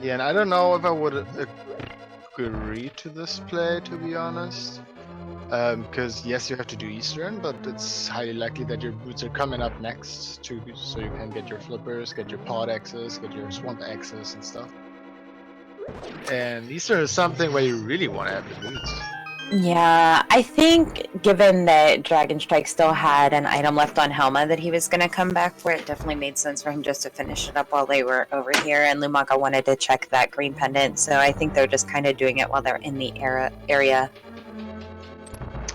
Yeah, and I don't know if I would agree to this play, to be honest. Because yes, you have to do Eastern, but it's highly likely that your boots are coming up next too, so you can get your flippers, get your pod axes, get your swamp axes and stuff. And Eastern is something where you really want to have the boots. Yeah, I think given that Dragonstrike still had an item left on Helma that he was going to come back for, it definitely made sense for him just to finish it up while they were over here, and Lumaga wanted to check that green pendant, so I think they're just kind of doing it while they're in the area.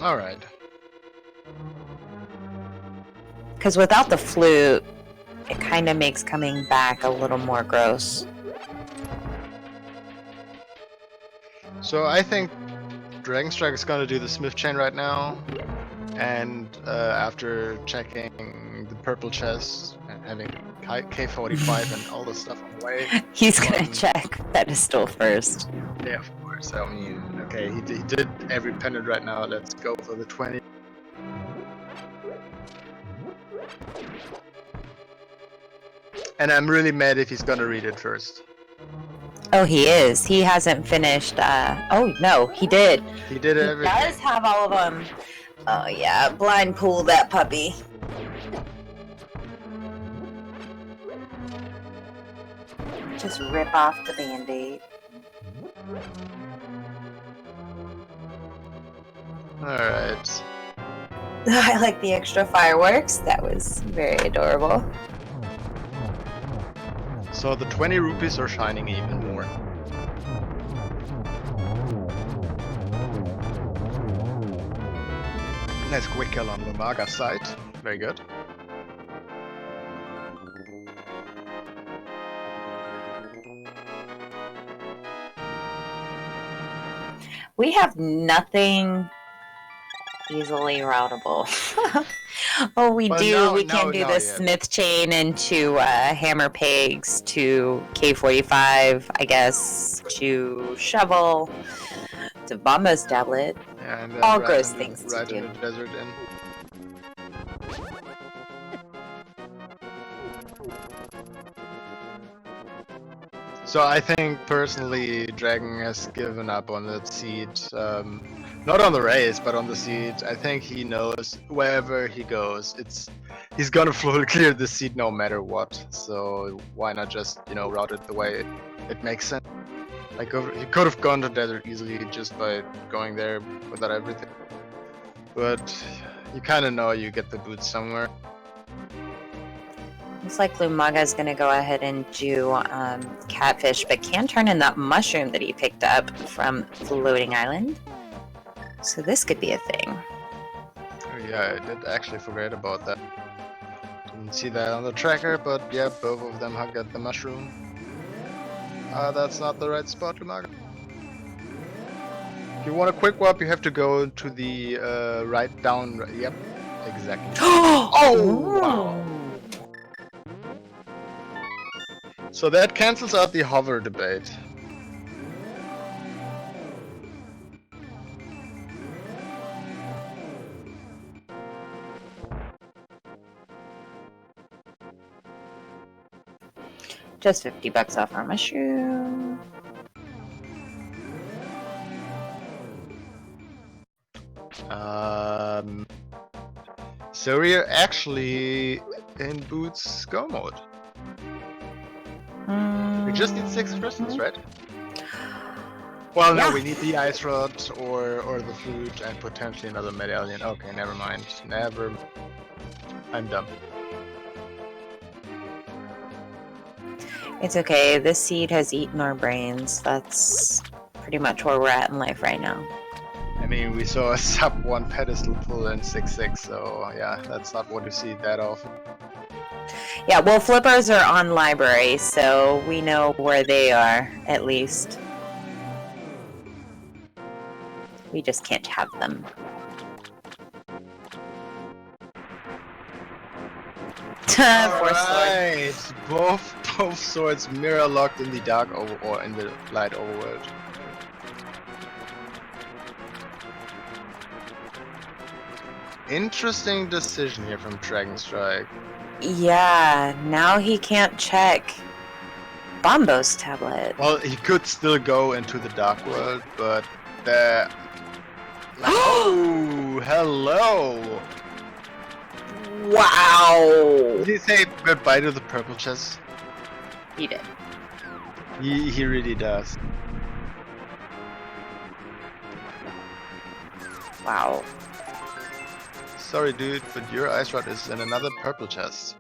Alright. Because without the flute, it kind of makes coming back a little more gross. So I think Dragonstrike is going to do the Smith Chain right now, and after checking the purple chest and having K45 and all the stuff on the way, he's going to check pedestal first. Yeah, of course. I mean, okay, he did every pendant right now. Let's go for the 20. And I'm really mad if he's gonna read it first. Oh, he is. He hasn't finished. Oh no, he did. He did everything. He does have all of them. Oh yeah, blind pool that puppy. Just rip off the band-aid. Alright. I like the extra fireworks. That was very adorable. So the 20 rupees are shining even more. Nice quick kill on Lumaga's side. Very good. We have nothing easily routable. Oh, we Well, do. no, we no, can do not the yet. smith chain into hammer pegs to K45, I guess, to shovel, to Bomba's tablet. And then All right gross in things the, to right do. in the desert in. So I think personally Dragon has given up on that seed. Not on the race, but on the seed. I think he knows wherever he goes, he's gonna fully clear the seed no matter what. So why not just, route it the way it makes sense? Like he could have gone to desert easily just by going there without everything. But you kind of know you get the boots somewhere. Looks like Lumaga is going to go ahead and do catfish, but can turn in that mushroom that he picked up from Floating Island. So this could be a thing. Oh, yeah, I did actually forget about that. Didn't see that on the tracker, but yeah, both of them have got the mushroom. That's not the right spot, Lumaga. If you want a quick warp, you have to go to the right down. Yep, exactly. Oh, wow. So that cancels out the hover debate. Just $50 off our mushroom. So we're actually in Boots go mode. We just need 6 crystals, right? Well, no, Yeah. we need the ice rod or the flute and potentially another medallion. Okay, never mind. I'm dumb. It's okay. This seed has eaten our brains. That's pretty much where we're at in life right now. I mean, we saw a sub 1 pedestal pull in 6-6, so yeah, that's not what you see that often. Yeah, well, flippers are on library, so we know where they are, at least. We just can't have them. Alright, both swords mirror locked in the dark or in the light overworld. Interesting decision here from Dragonstrike. Yeah, now he can't check Bombo's tablet. Well, he could still go into the dark world, but the... Oh, hello! Wow! Did he say goodbye to the purple chest? He did. He really does. Wow. Sorry, dude, but your ice rod is in another purple chest.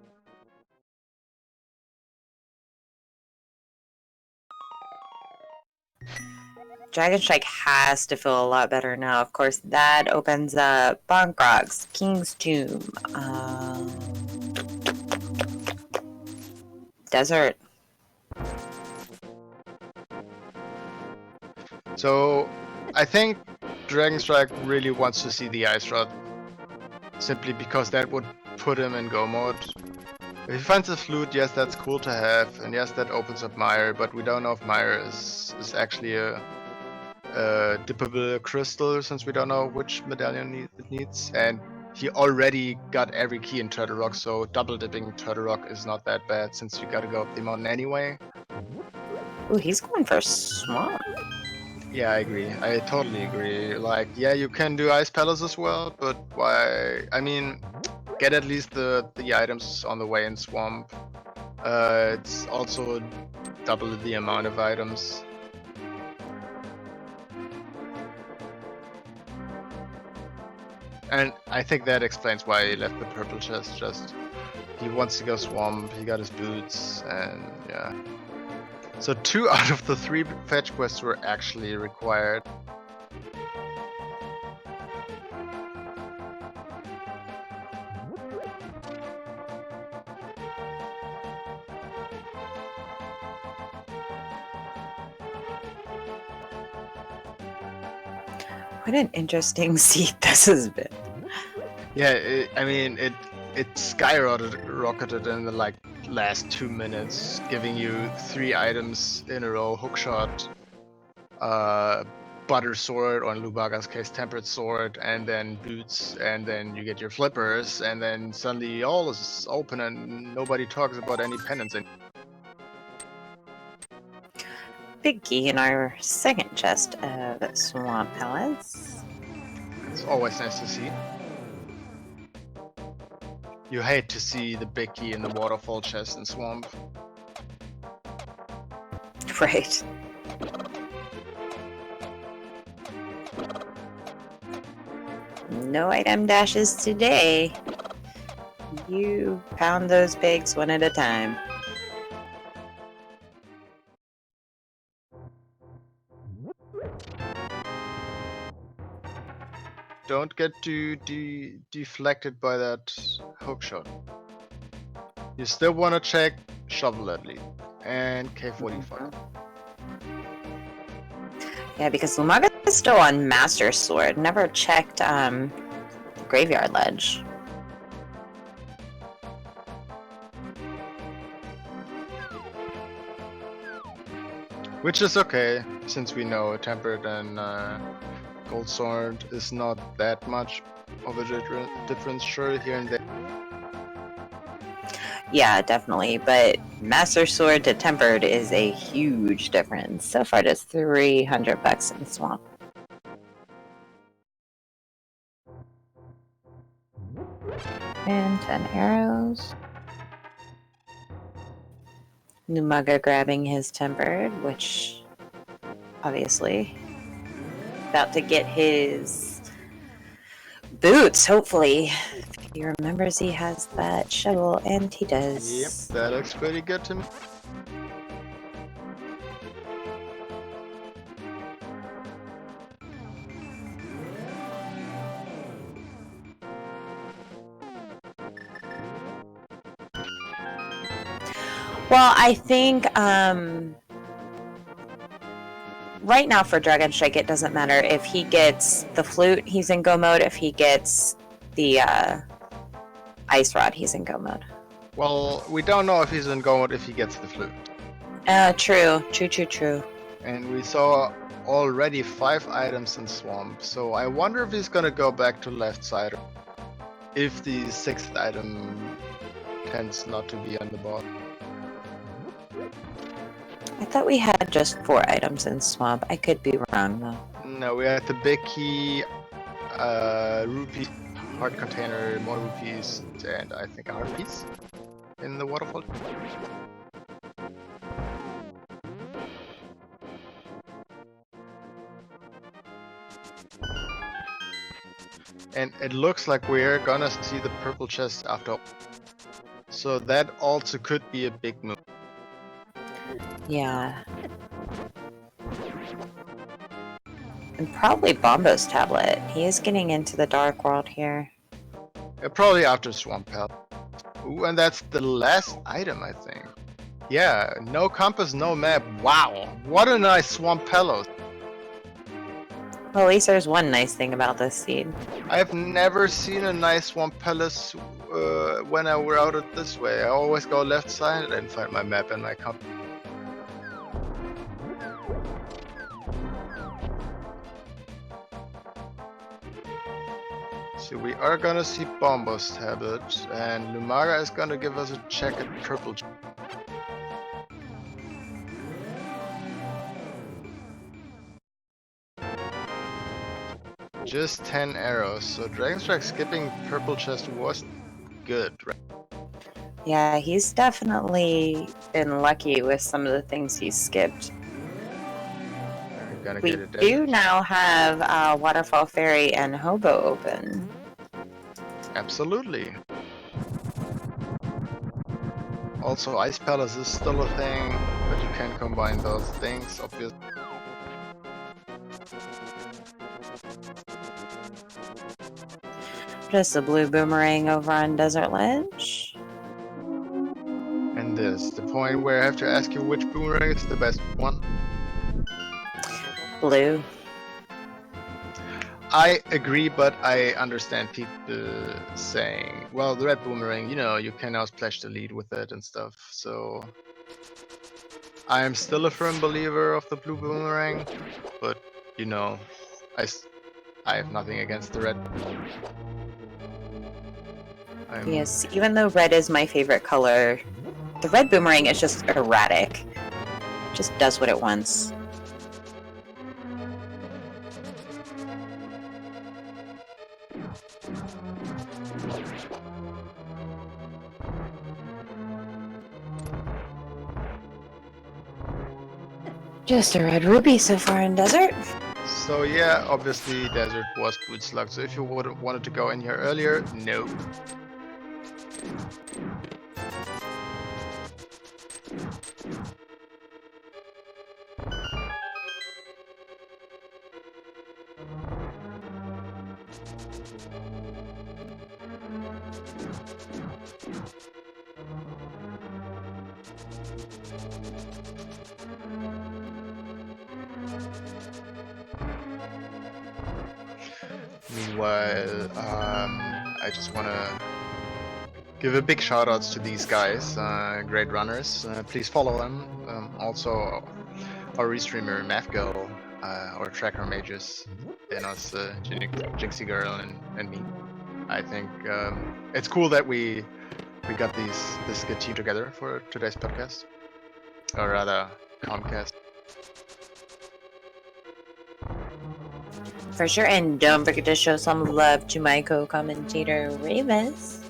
Dragonstrike has to feel a lot better now. Of course, that opens up Bonk Rocks, King's Tomb, Desert. So, I think Dragonstrike really wants to see the ice rod, simply because that would put him in go mode. If he finds a flute, yes, that's cool to have, and yes, that opens up Mire, but we don't know if Mire is actually a dippable crystal, since we don't know which medallion it needs, and he already got every key in Turtle Rock, so double dipping Turtle Rock is not that bad since you gotta go up the mountain anyway. Ooh, he's going for swamp. Yeah, I agree. I totally agree. Like, yeah, you can do Ice Palace as well, but why? I mean, get at least the items on the way in Swamp. It's also double the amount of items. And I think that explains why he left the purple chest. Just he wants to go Swamp, he got his boots, and yeah. So 2 out of the 3 fetch quests were actually required. What an interesting seat this has been. Yeah, I mean, it skyrocketed in the like last 2 minutes, giving you 3 items in a row: hookshot, butter sword, or in Lumaga's case, tempered sword, and then boots, and then you get your flippers, and then suddenly all is open and nobody talks about any penance. Big key in our second chest of Swamp Palace. It's always nice to see. You hate to see the big key in the waterfall chest in Swamp. Right. No item dashes today. You pound those pigs one at a time. Don't get too deflected by that hookshot. You still want to check shovel at least and K45. Yeah, because Lumaga is still on Master Sword. Never checked Graveyard Ledge. Which is okay, since we know tempered and gold sword is not that much of a difference, sure, here and there. Yeah, definitely. But Master Sword to Tempered is a huge difference. So far, just $300 in Swamp. And 10 arrows. Lumaga grabbing his Tempered, which obviously about to get his boots, hopefully. If he remembers he has that shovel, and he does. Yep, that looks pretty good to me. Well, I think right now for Dragonstrike, it doesn't matter. If he gets the flute, he's in go mode. If he gets the ice rod, he's in go mode. Well, we don't know if he's in go mode if he gets the flute. True. And we saw already 5 items in Swamp, so I wonder if he's gonna go back to left side. If the 6th item tends not to be on the board. I thought we had just 4 items in Swamp. I could be wrong, though. No, we had the big key, rupee, heart container, more rupees, and I think a heart piece in the waterfall. And it looks like we're gonna see the purple chest after. So that also could be a big move. Yeah. And probably Bombo's tablet. He is getting into the dark world here. Probably after Swamp Palace. Ooh, and that's the last item, I think. Yeah, no compass, no map. Wow, what a nice Swamp Palace. Well, at least there's one nice thing about this seed. I've never seen a nice Swamp Palace when I were out this way. I always go left side and find my map and my compass. So we are gonna see Bombo's tablet, and Lumaga is gonna give us a check at purple. Just 10 arrows, so Dragonstrike skipping purple chest was good, right? Yeah, he's definitely been lucky with some of the things he's skipped. We do now have Waterfall Fairy and Hobo open. Absolutely. Also, Ice Palace is still a thing, but you can combine those things, obviously. Just a blue boomerang over on Desert Ledge. And this is the point where I have to ask you which boomerang is the best one. Blue. I agree, but I understand people saying, well, the red boomerang, you know, you can now splash the lead with it and stuff, so... I am still a firm believer of the blue boomerang, but, you know, I have nothing against the red. Yes, even though red is my favorite color, the red boomerang is just erratic. Just does what it wants. Just a red ruby so far in Desert. So yeah, obviously Desert was boot slug, so if you wanted to go in here earlier, no. Meanwhile, I just want to give a big shout outs to these guys, great runners. Please follow them. Also, our restreamer Mathgirl, our tracker mages, and us, Jinxie Girl and me. I think it's cool that we got this good team together for today's podcast, or rather, Comcast. For sure, and don't forget to show some love to my co-commentator, Ravis.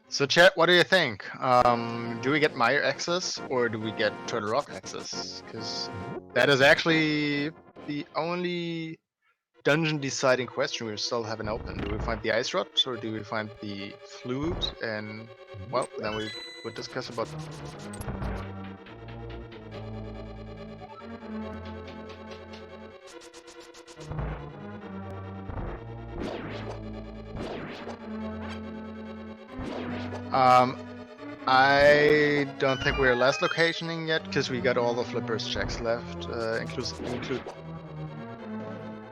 So chat, what do you think? Do we get Meyer access or do we get Turtle Rock access? Because that is actually the only dungeon deciding question we still haven't opened. Do we find the Ice Rod or do we find the Flute? And well, then we would discuss about I don't think we're last locationing yet because we got all the flippers checks left, include.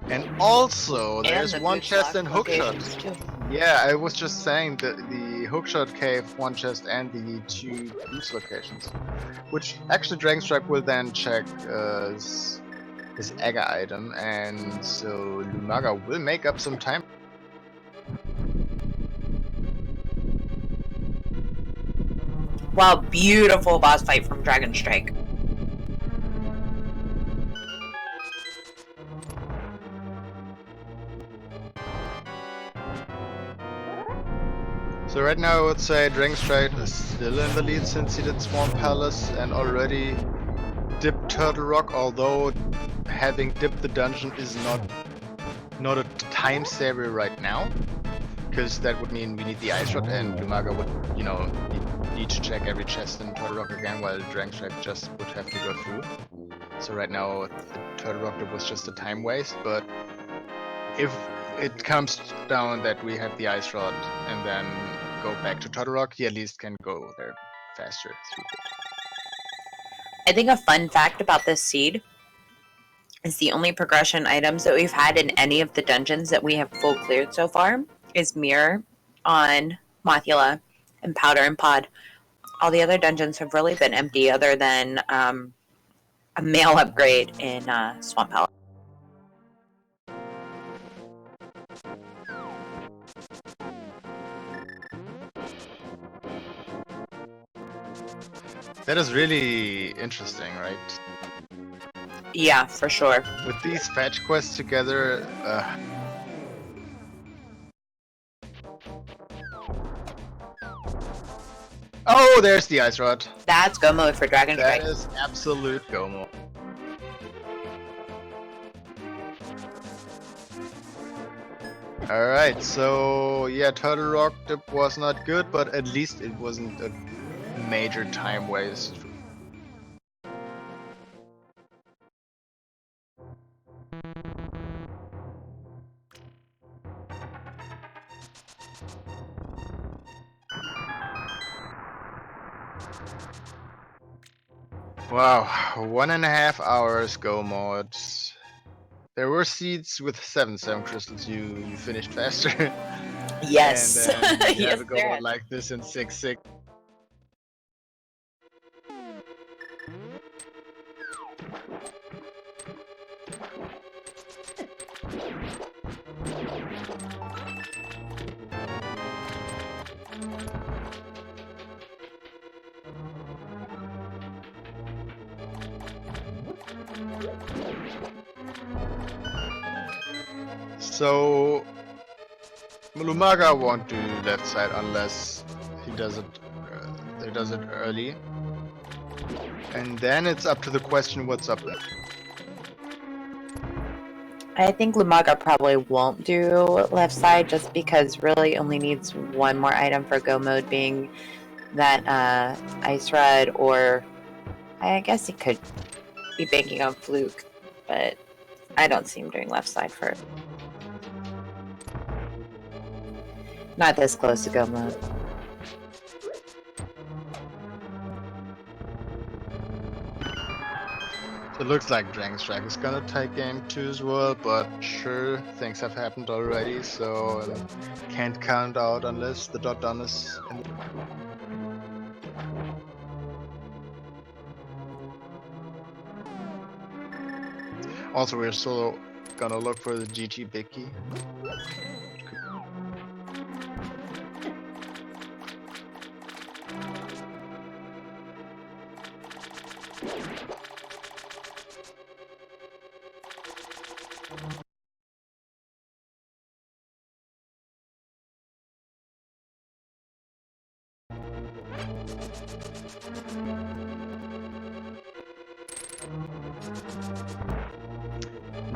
And also, there's one chest in Hookshot. Yeah, I was just saying that the Hookshot cave, one chest, and the 2 boots locations, which actually Dragonstrike will then check his Aga item, and so Lumaga will make up some time. Wow, beautiful boss fight from Dragonstrike. So right now I would say Dragonstrike is still in the lead since he did Swamp Palace and already dipped Turtle Rock, although having dipped the dungeon is not a time saver right now. Because that would mean we need the Ice Rod and Lumaga would, you know, need to check every chest in Turtle Rock again, while Dragonstrike just would have to go through. So right now the Turtle Rock was just a time waste, but if it comes down that we have the Ice Rod and then go back to Turtle Rock, he at least can go there faster through it. I think a fun fact about this seed is the only progression items that we've had in any of the dungeons that we have full cleared so far is Mirror on Mothula and Powder and Pod. All the other dungeons have really been empty other than a male upgrade in Swamp Palace. That is really interesting, right? Yeah, for sure. With these fetch quests together, oh, there's the Ice Rod. That's go mode for Dragonstrike. That is absolute go mode. Alright, so yeah, Turtle Rock dip was not good, but at least it wasn't a major time waste. Wow, 1.5 hours go mods. There were seeds with 7 crystals you finished faster. Yes. And then you Yes, have a go there mod is. like this in 6-6. So Lumaga won't do left side unless he does it early. And then it's up to the question what's up there. I think Lumaga probably won't do left side just because really only needs one more item for go mode, being that Ice Rod, or I guess he could be banking on Fluke, but I don't see him doing left side for it. Not this close to go mode. So it looks like Dragonstrike is gonna take game 2 as well, but sure, things have happened already, so can't count out unless the dot done is in the... Also, we're still gonna look for the GG Bicky.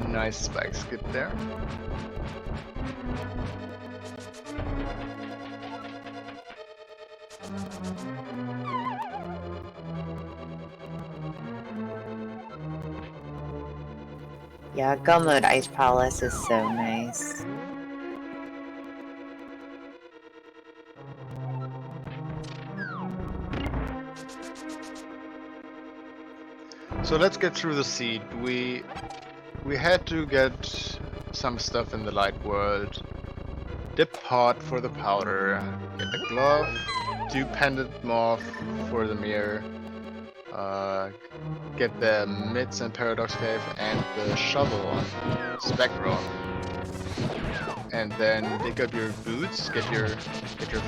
Nice spike skip there. Yeah, go mode Ice Palace is so nice. So let's get through the seed. We had to get some stuff in the light world. Dip pot for the powder, get the glove, do pendant morph for the mirror, get the mids and paradox cave and the shovel on Spectron. And then dig up your boots, get your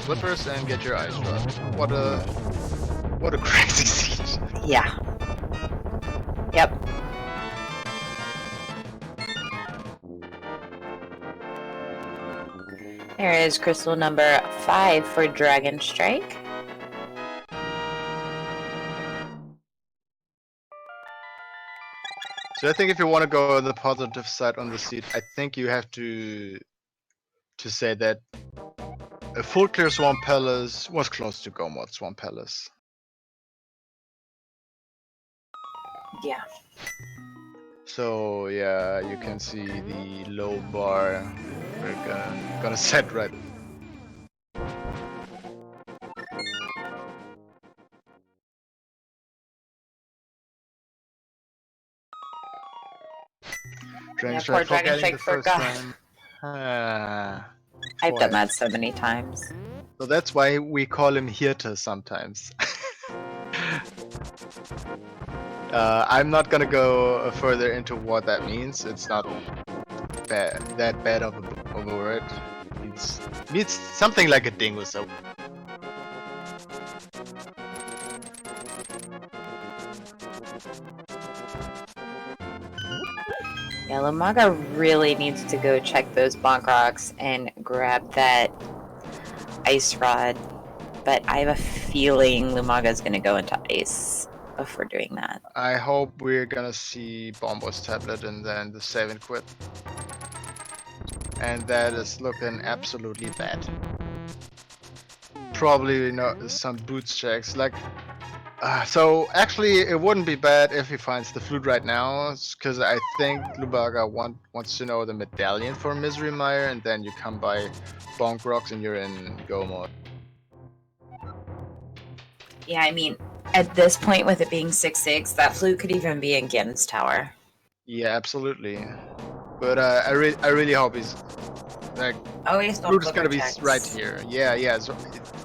flippers, and get your ice rod. What a crazy seed. Yeah. Yep. There is crystal number 5 for Dragonstrike. So I think if you want to go on the positive side on the seed, I think you have to say that a full clear Swamp Palace was close to go mod Swamp Palace. Yeah. So yeah, you can see the low bar we're gonna set right. Poor forgetting Dragonstrike the first forgot. time. I've done that so many times. So that's why we call him Hirte sometimes. I'm not gonna go further into what that means. It's not that bad of a word. Means something like a dingo. So Yeah, Lumaga really needs to go check those bonk rocks and grab that ice rod. But I have a feeling Lumaga's going to go into ice before doing that. I hope we're gonna see Bombo's tablet and then the save and quit. And that is looking absolutely bad. Probably some boots checks. Like, so actually, it wouldn't be bad if he finds the flute right now, because I think Lubaga wants to know the medallion for Misery Mire, and then you come by Bonk Rocks and you're in go mode. Yeah, I mean, at this point with it being 6-6, that flute could even be in Ganon's tower. Yeah, absolutely. But I really hope he's like. Always don't Flute is gonna checks. be right here. Yeah. So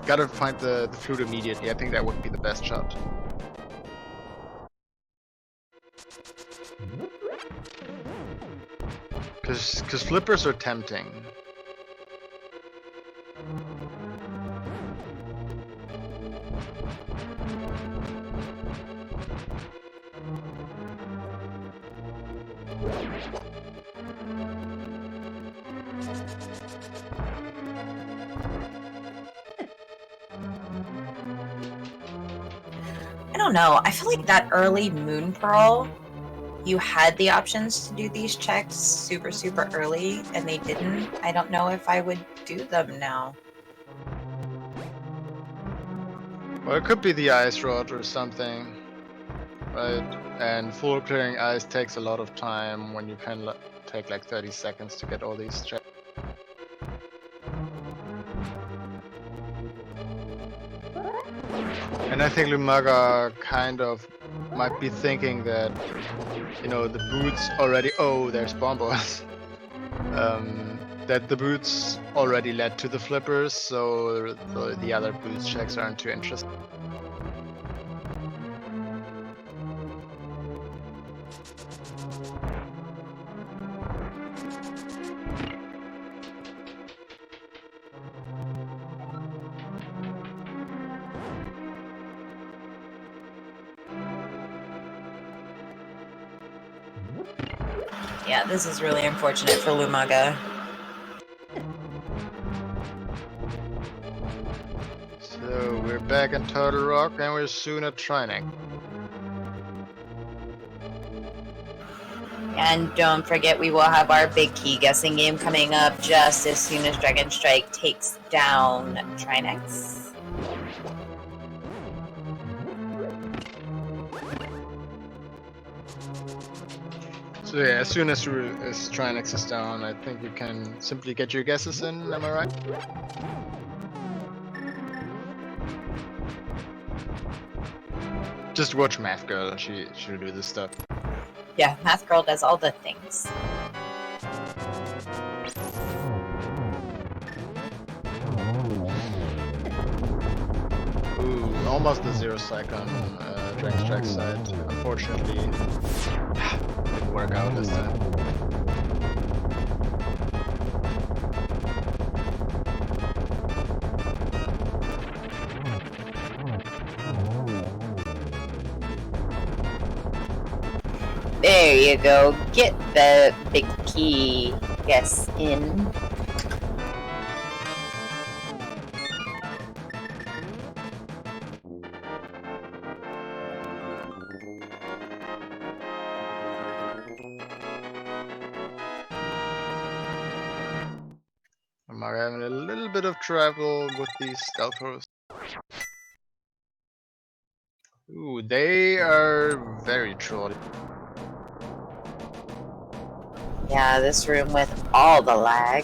gotta find the flute immediately. I think that would be the best shot. Cause flippers are tempting. I don't know. I feel like that early Moon Pearl, you had the options to do these checks super early, and they didn't. I don't know if I would do them now. Well, it could be the ice rod or something, right? And full clearing ice takes a lot of time when you can take like 30 seconds to get all these checks. And I think Lumaga kind of might be thinking that, you know, the boots already. Oh, there's bombos. That the boots already led to the flippers, so the other boots checks aren't too interesting. Yeah, this is really unfortunate for Lumaga. So we're back in Turtle Rock and we're soon at Trinex. And don't forget, we will have our big key guessing game coming up just as soon as Dragonstrike takes down Trinex. So yeah, as soon as Trinex is down, I think you can simply get your guesses in, am I right? Just watch Math Girl, she'll do this stuff. Yeah, Math Girl does all the things. Ooh, almost a zero strike on Dragonstrike's side. Unfortunately, didn't work out this time. There you go. Get the big key guess in. I'm having a little bit of trouble with these stealth horse. Ooh, they are very trolly. Yeah, this room with all the lag.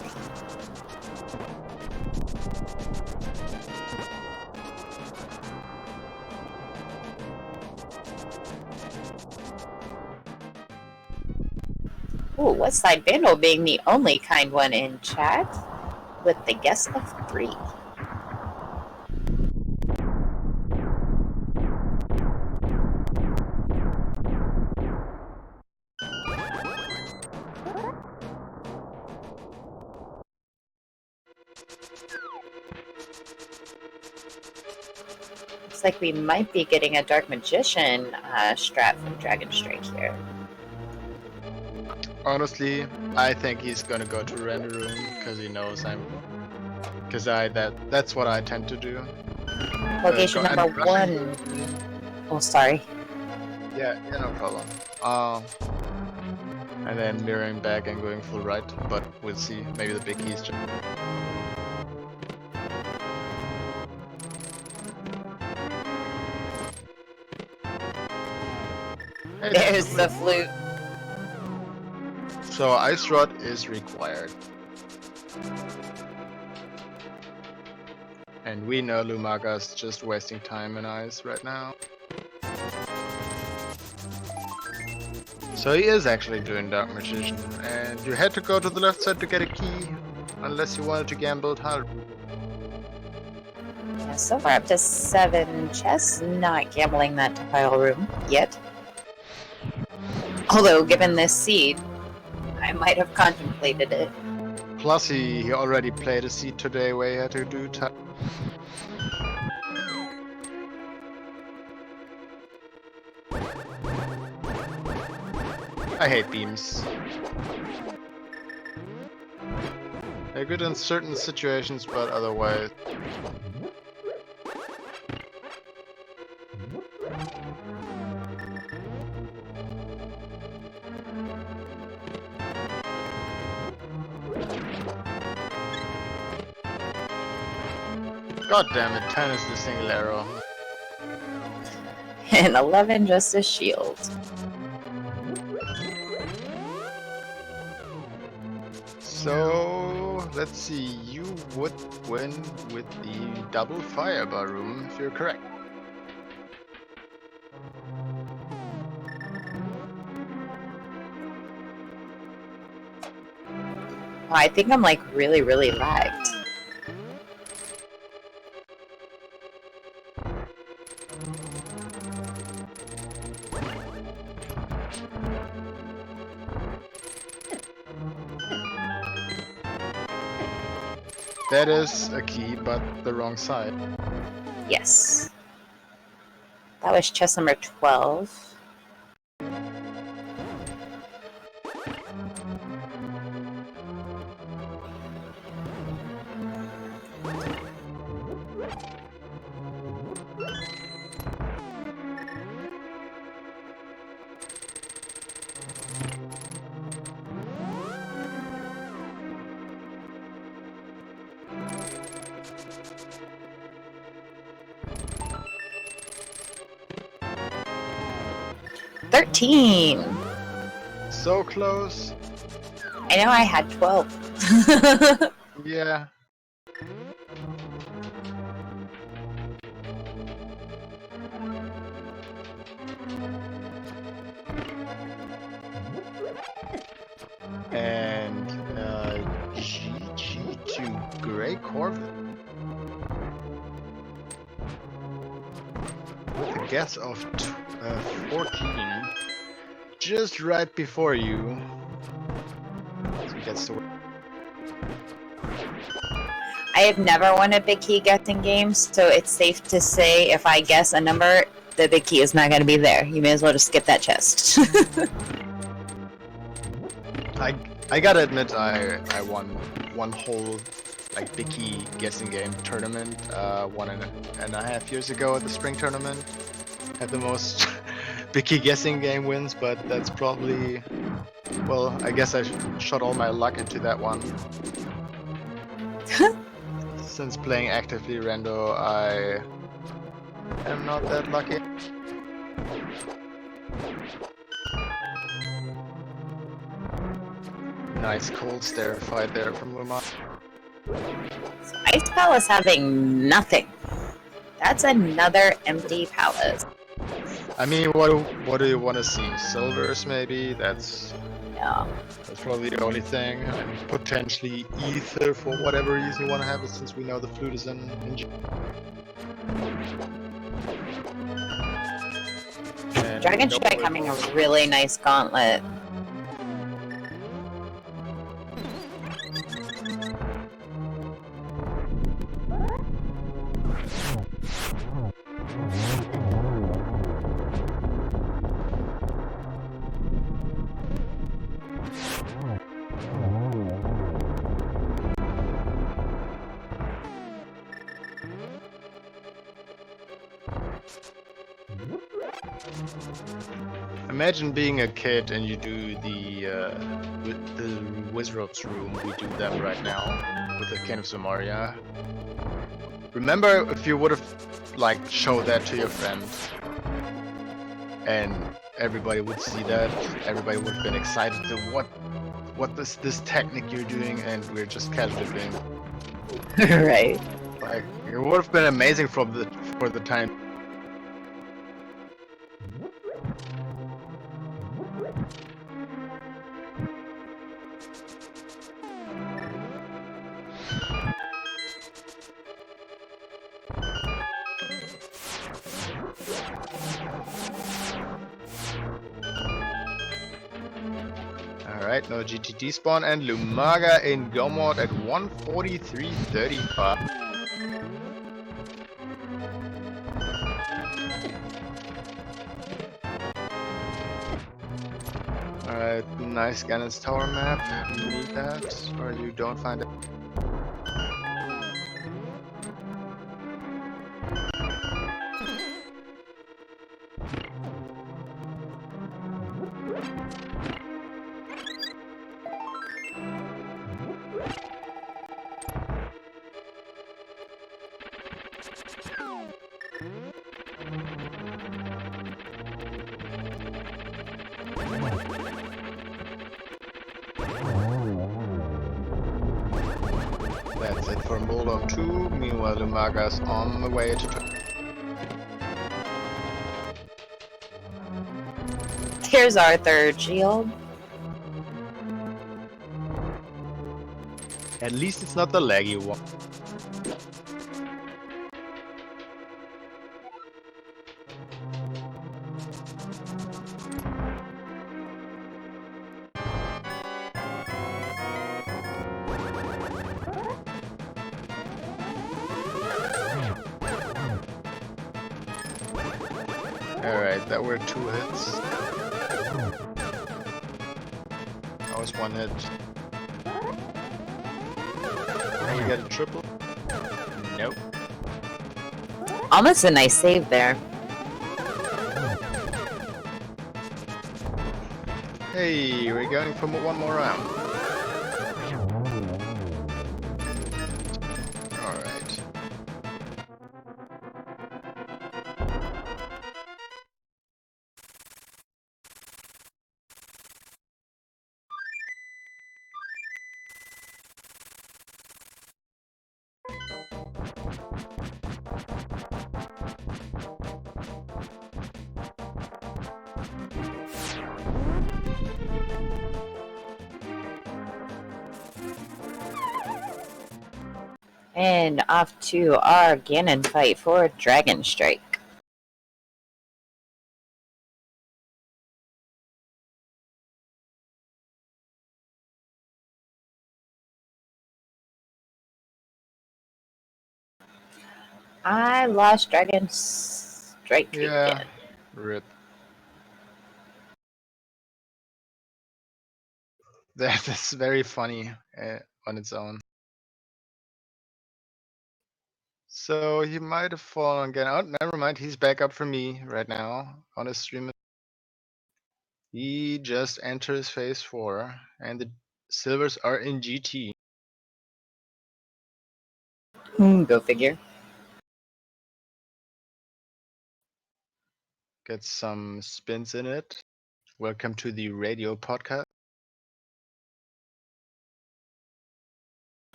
Ooh, Westside Vandal being the only kind one in chat with the guess of 3. looks like we might be getting a Dark Magician strat from Dragonstrike here. Honestly, I think he's gonna go to Render Room because he knows that's what I tend to do. Location number 1. Oh, sorry. Yeah, no problem. And then mirroring back and going full right, but we'll see. Maybe the big key is just... Hey, There's the flute. So Ice Rod is required. And we know Lumaga's just wasting time in ice right now. So he is actually doing Dark Magician, and you had to go to the left side to get a key, unless you wanted to gamble it hard. Yeah, so far up to 7 chests, not gambling that tile room yet. Although, given this seed, I might have contemplated it. Plus he already played a seed today where he had to do I hate beams. They're good in certain situations, but otherwise... God damn it, 10 is the single arrow. And 11 just a shield. So, let's see, you would win with the double firebar room if you're correct. Oh, I think I'm like really lagged. That is a key, but the wrong side. Yes. That was chest number 12. $13. So close. I know I had 12. Yeah. And GG to Grey Corvette. With a guess of 14. Just right before you. So he gets to... I have never won a big key guessing game, so it's safe to say if I guess a number, the big key is not going to be there. You may as well just skip that chest. I gotta admit, I won one whole like big key guessing game tournament 1.5 years ago at the spring tournament. Had the most big key guessing game wins, but that's probably, well, I guess I shot all my luck into that one. Since playing actively Rando, I am not that lucky. Nice cold stare fight there from Lumaga. Ice Palace having nothing. That's another empty palace. I mean, what do you want to see? Silvers, maybe? That's probably the only thing. And potentially ether for whatever reason you want to have it, since we know the flute is in Dragonstrike having a really nice gauntlet. Imagine being a kid and you do the Wizard's Room. We do them right now with the King of Somaria. Remember if you would have like showed that to your friends and everybody would see that, everybody would have been excited to what this technique you're doing, and we're just casually doing. Right. Like it would have been amazing for the time. Alright, no GTT spawn, and Lumaga in go mode at 143.35. Alright, nice Ganon's tower map. You need that, or you don't find it. That's it for Bulldog 2. Meanwhile, Lumaga's on the way to. Here's our third shield. At least it's not the laggy one. Alright, that were 2 hits. That was 1 hit. Can we get a triple? Nope. Almost a nice save there. Hey, we're going for one more round. Alright. And off to our Ganon fight for Dragonstrike. I lost Dragonstrike again. Rip. That is very funny on its own. So he might have fallen again. Oh, never mind. He's back up for me right now on his stream. He just enters phase 4, and the silvers are in GT. Go figure. Get some spins in it. Welcome to the radio podcast.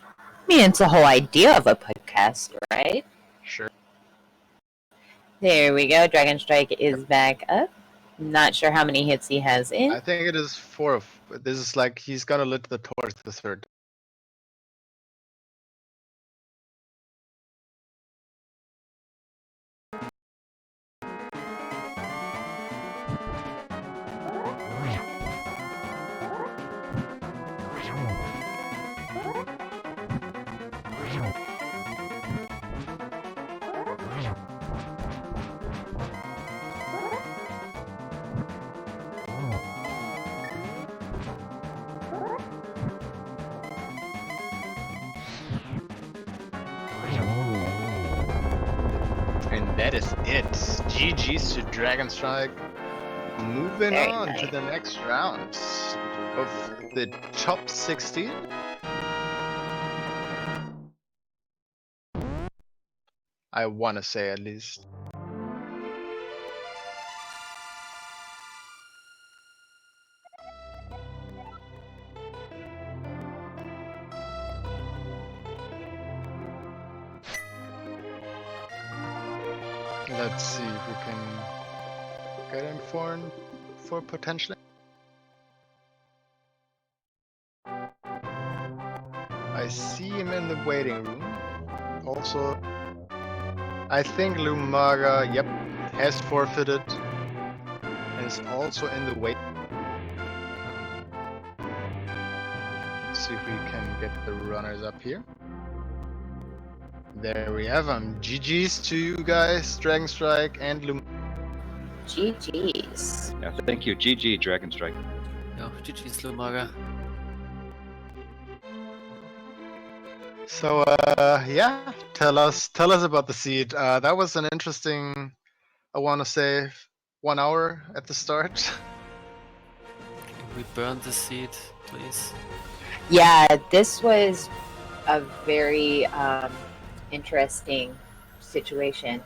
I mean, it's the whole idea of a podcast, right? Sure. There we go. Dragonstrike is back up. Not sure how many hits he has in. I think it is 4. This is like he's gonna lit the torch the third. that is it. GG's to Dragonstrike. Moving Very on nice. to the next round of the top 16. I want to say at least. Let's see if we can get him for potentially. I see him in the waiting room. Also, I think Lumaga, yep, has forfeited and is also in the wait. Let's see if we can get the runners up here. There we have them. GG's to you guys, Dragonstrike and Lumaga. GG's. Yeah, thank you. GG, Dragonstrike. Ja, GG's Lumaga. So yeah, tell us about the seed. That was an interesting, I want to say, 1 hour at the start. Can we burn the seed, please? Yeah, this was a very interesting situation.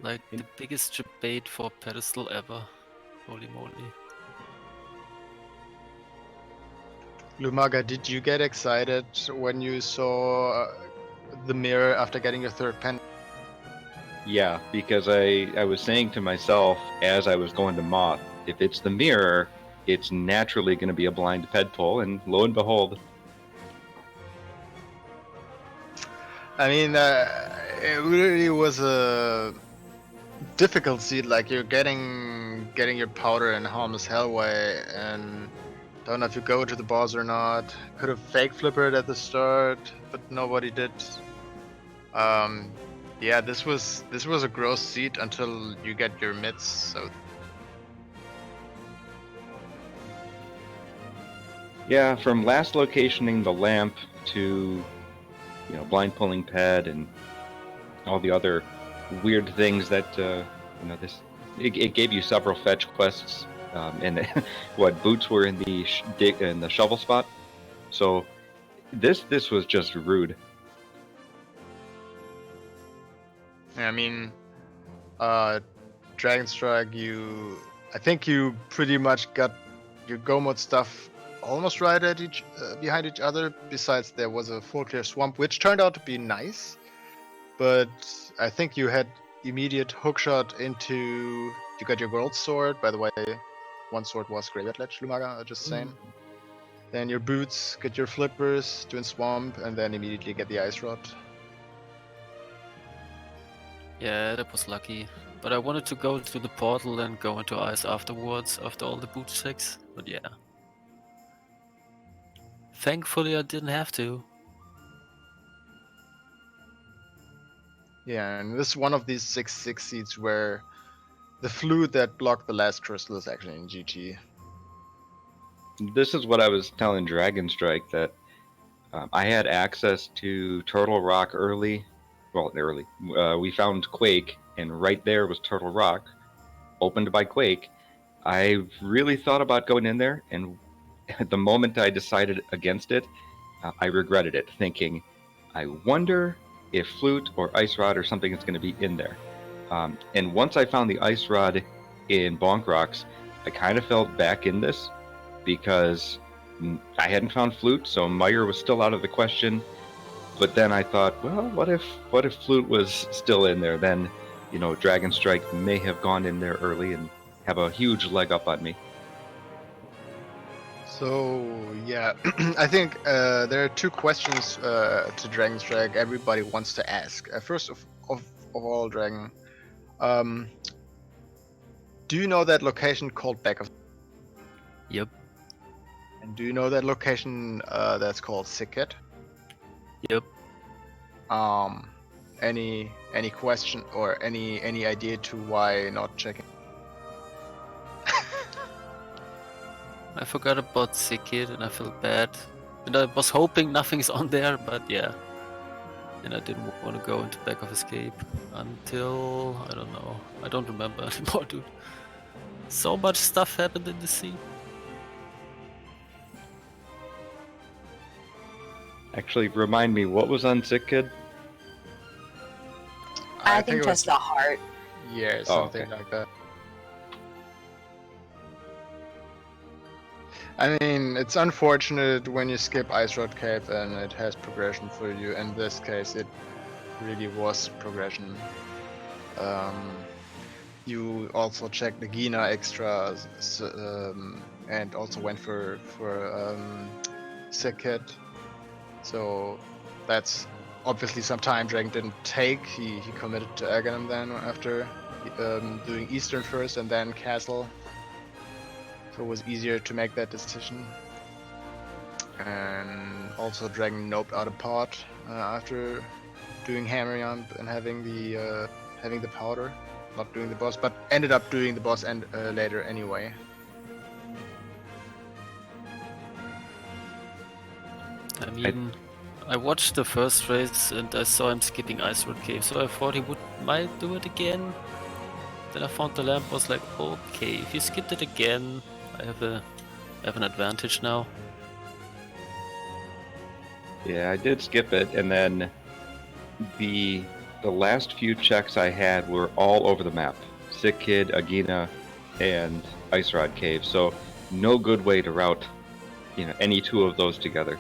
Like the biggest debate for pedestal ever. Holy moly. Lumaga, did you get excited when you saw the mirror after getting your third pen? Yeah, because I was saying to myself as I was going to Moth, if it's the mirror, it's naturally going to be a blind ped pull, and lo and behold. I mean, it really was a difficult seed. Like you're getting your powder in harmless hellway, and don't know if you go to the boss or not. Could have fake flippered at the start, but nobody did. Yeah, this was a gross seed until you get your mids. So Yeah, from last locationing the lamp to, blind pulling ped and all the other weird things that, it gave you several fetch quests, and what boots were in the in the shovel spot. So this was just rude. I mean, Dragonstrike, I think you pretty much got your go mode stuff almost right at behind each other. Besides, there was a full clear swamp, which turned out to be nice. But I think you had immediate hookshot into. You got your world sword. By the way, one sword was Graveyard Ledge, Lumaga. Just saying. Then your boots, get your flippers, doing swamp, and then immediately get the ice rod. Yeah, that was lucky. But I wanted to go to the portal and go into ice afterwards, after all the boot checks. But yeah. Thankfully I didn't have to. Yeah, and this is one of these 6/6 seeds where the flute that blocked the last crystal is actually in GG. This is what I was telling Dragonstrike, that I had access to Turtle Rock early. Well, early. We found Quake, and right there was Turtle Rock, opened by Quake. I really thought about going in there, and at the moment I decided against it, I regretted it, thinking, I wonder if Flute or Ice Rod or something is going to be in there. And once I found the Ice Rod in Bonk Rocks, I kind of felt back in this, because I hadn't found Flute, so Meyer was still out of the question. But then I thought, well, what if Flute was still in there? Then, Dragonstrike may have gone in there early and have a huge leg up on me. So yeah, I think there are two questions to Dragonstrike everybody wants to ask. First of all, Dragon, do you know that location called Back of? Yep. And do you know that location that's called Sicket? Yep. Any question or any idea to why not checking? I forgot about Sick Kid and I felt bad. And I was hoping nothing's on there, but yeah. and I didn't want to go into back of escape until I don't know. I don't remember anymore, dude. So much stuff happened in the sea. Actually, remind me, what was on Sick Kid? I think it just was the heart. yeah, something like that. I mean, it's unfortunate when you skip Ice Rod Cave and it has progression for you. In this case, it really was progression. You also checked the Gina extra, and also went for Sick Kid. So that's obviously some time Dragon didn't take. He committed to Aghanim then after doing Eastern first and then Castle. So it was easier to make that decision. And also Dragon noped out a pot after doing Hammer Jump and having the powder, not doing the boss, but ended up doing the boss and later anyway. I mean, I watched the first race and I saw him skipping Ice Road Cave, so I thought he might do it again. Then I found the lamp, was like, okay, if you skipped it again, I have an advantage now. Yeah, I did skip it, and then the last few checks I had were all over the map. Sick Kid, Agina, and Ice Rod Cave, so no good way to route, any two of those together.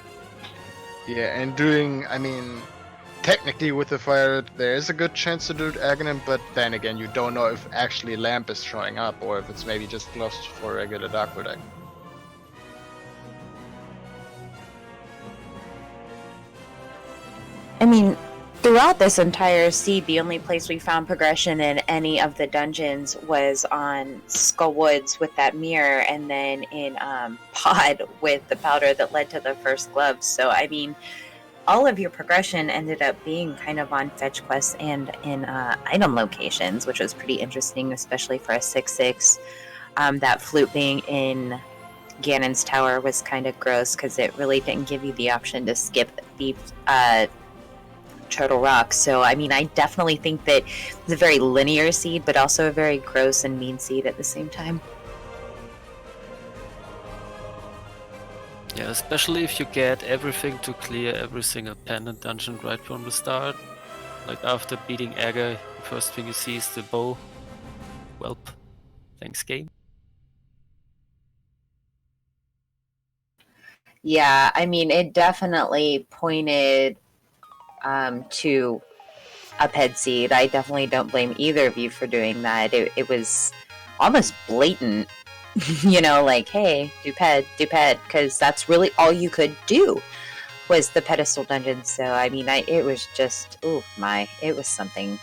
Yeah, and I mean, technically with the fire, there is a good chance to do Aghanim, but then again, you don't know if actually Lamp is showing up or if it's maybe just lost for regular Darkwood deck. I mean, throughout this entire seed, the only place we found progression in any of the dungeons was on Skull Woods with that mirror, and then in Pod with the powder that led to the first gloves. So, I mean, all of your progression ended up being kind of on fetch quests and in item locations, which was pretty interesting, especially for a 6/6. That flute being in Ganon's Tower was kind of gross because it really didn't give you the option to skip the Turtle Rock. So, I mean, I definitely think that it's a very linear seed, but also a very gross and mean seed at the same time. Yeah, especially if you get everything to clear every single pendant dungeon right from the start. Like after beating Aga, the first thing you see is the bow. Welp. Thanks, game. Yeah, I mean, it definitely pointed to Uphead Seed. I definitely don't blame either of you for doing that. It was almost blatant, like, hey, do ped, because that's really all you could do was the pedestal dungeon. So, I mean, it was just, it was something.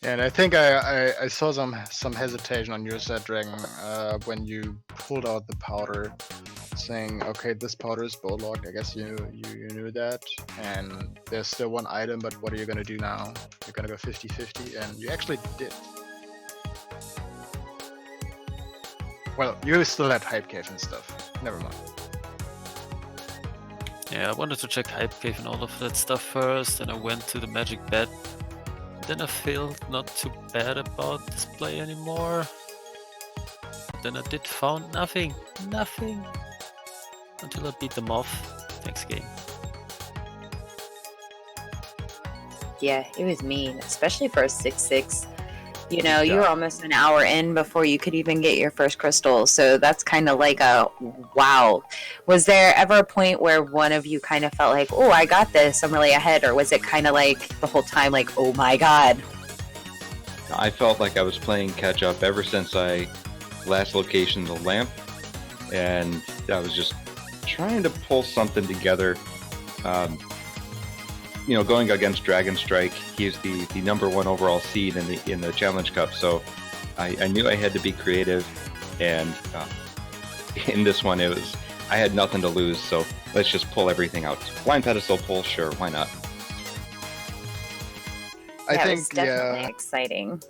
And I think I saw some hesitation on your side, Dragon, when you pulled out the powder, saying, okay, this powder is bow locked. I guess you knew that, and there's still one item, but what are you gonna do now? You're gonna go 50-50, and you actually did. Well, you still had Hype Cave and stuff. Never mind. Yeah, I wanted to check Hype Cave and all of that stuff first, and I went to the magic bed. Then I felt not too bad about this play anymore. Then I did found nothing. Until I beat them off. Thanks, game. Yeah, it was mean, especially for a 6/6. You were almost an hour in before you could even get your first crystal. So that's kind of like a wow. Was there ever a point where one of you kind of felt like, oh, I got this, I'm really ahead? Or was it kind of like the whole time like, oh my god? I felt like I was playing catch up ever since I last locationed the lamp. And I was just trying to pull something together. Going against Dragonstrike, he's the number one overall seed in the Challenge Cup, so I knew I had to be creative, and in this one I had nothing to lose, so let's just pull everything out. Blind pedestal pull, sure, why not? I think it was definitely exciting.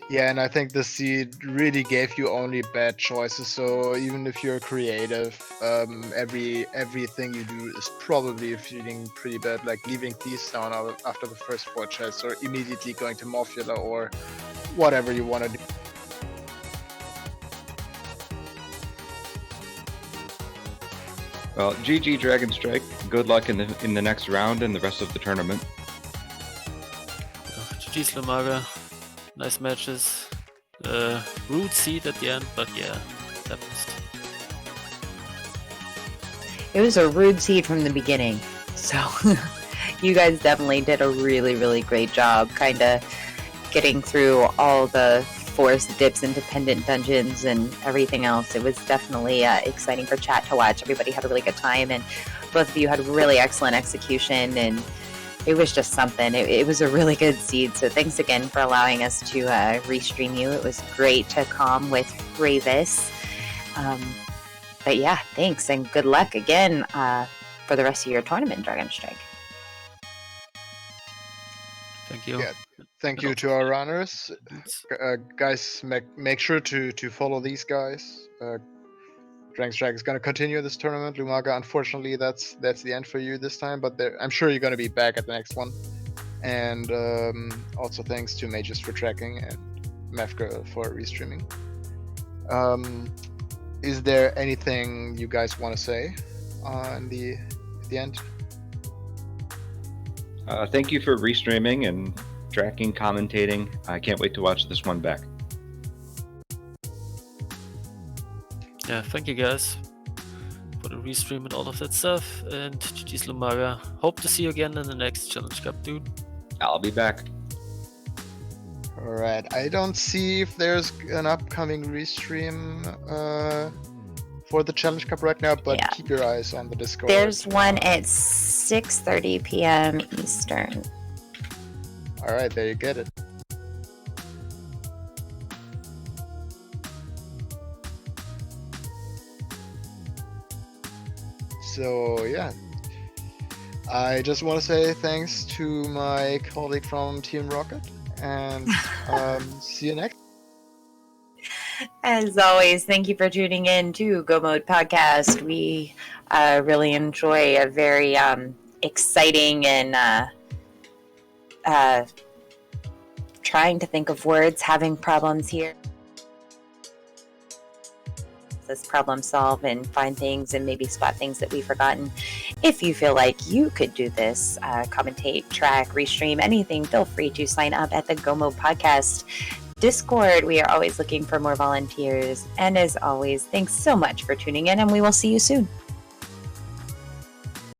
Yeah, and I think the seed really gave you only bad choices. So even if you're creative, everything you do is probably feeling pretty bad. Like leaving these down after the first 4 chests, or immediately going to Morphula, or whatever you want to do. Well, GG Dragonstrike. Good luck in the next round and the rest of the tournament. GG's Lumaga. Nice matches. Rude seed at the end, but yeah, it happens. It was a rude seed from the beginning, so you guys definitely did a really, really great job kind of getting through all the forced dips into pendant dungeons and everything else. It was definitely exciting for chat to watch. Everybody had a really good time, and both of you had really excellent execution, and it was just something. It was a really good seed, so thanks again for allowing us to restream you. It was great to calm with Ravis. But yeah, thanks, and good luck again for the rest of your tournament, Dragonstrike. Thank you. Yeah, thank you to our runners. Guys, make sure to follow these guys. Dragonstrike is going to continue this tournament. Lumaga, unfortunately, that's the end for you this time, but I'm sure you're going to be back at the next one. And also thanks to Mages for tracking and Mefka for restreaming. Is there anything you guys want to say at the end? Thank you for restreaming and tracking, commentating. I can't wait to watch this one back. Yeah, thank you guys for the restream and all of that stuff. And GG's Lumaga. Hope to see you again in the next Challenge Cup, dude. I'll be back. Alright, I don't see if there's an upcoming restream for the Challenge Cup right now, but Yeah. keep your eyes on the Discord. There's one at 6:30 p.m. Eastern. Alright, there you get it. So yeah, I just want to say thanks to my colleague from Team Rocket, and see you next. As always, thank you for tuning in to Go Mode Podcast. We really enjoy a very exciting and trying to think of words, having problems here. This problem solve and find things and maybe spot things that we've forgotten. If you feel like you could do this, commentate, track, restream, anything, feel free to sign up at the Go Mode Podcast Discord. We are always looking for more volunteers. And as always, thanks so much for tuning in, and we will see you soon.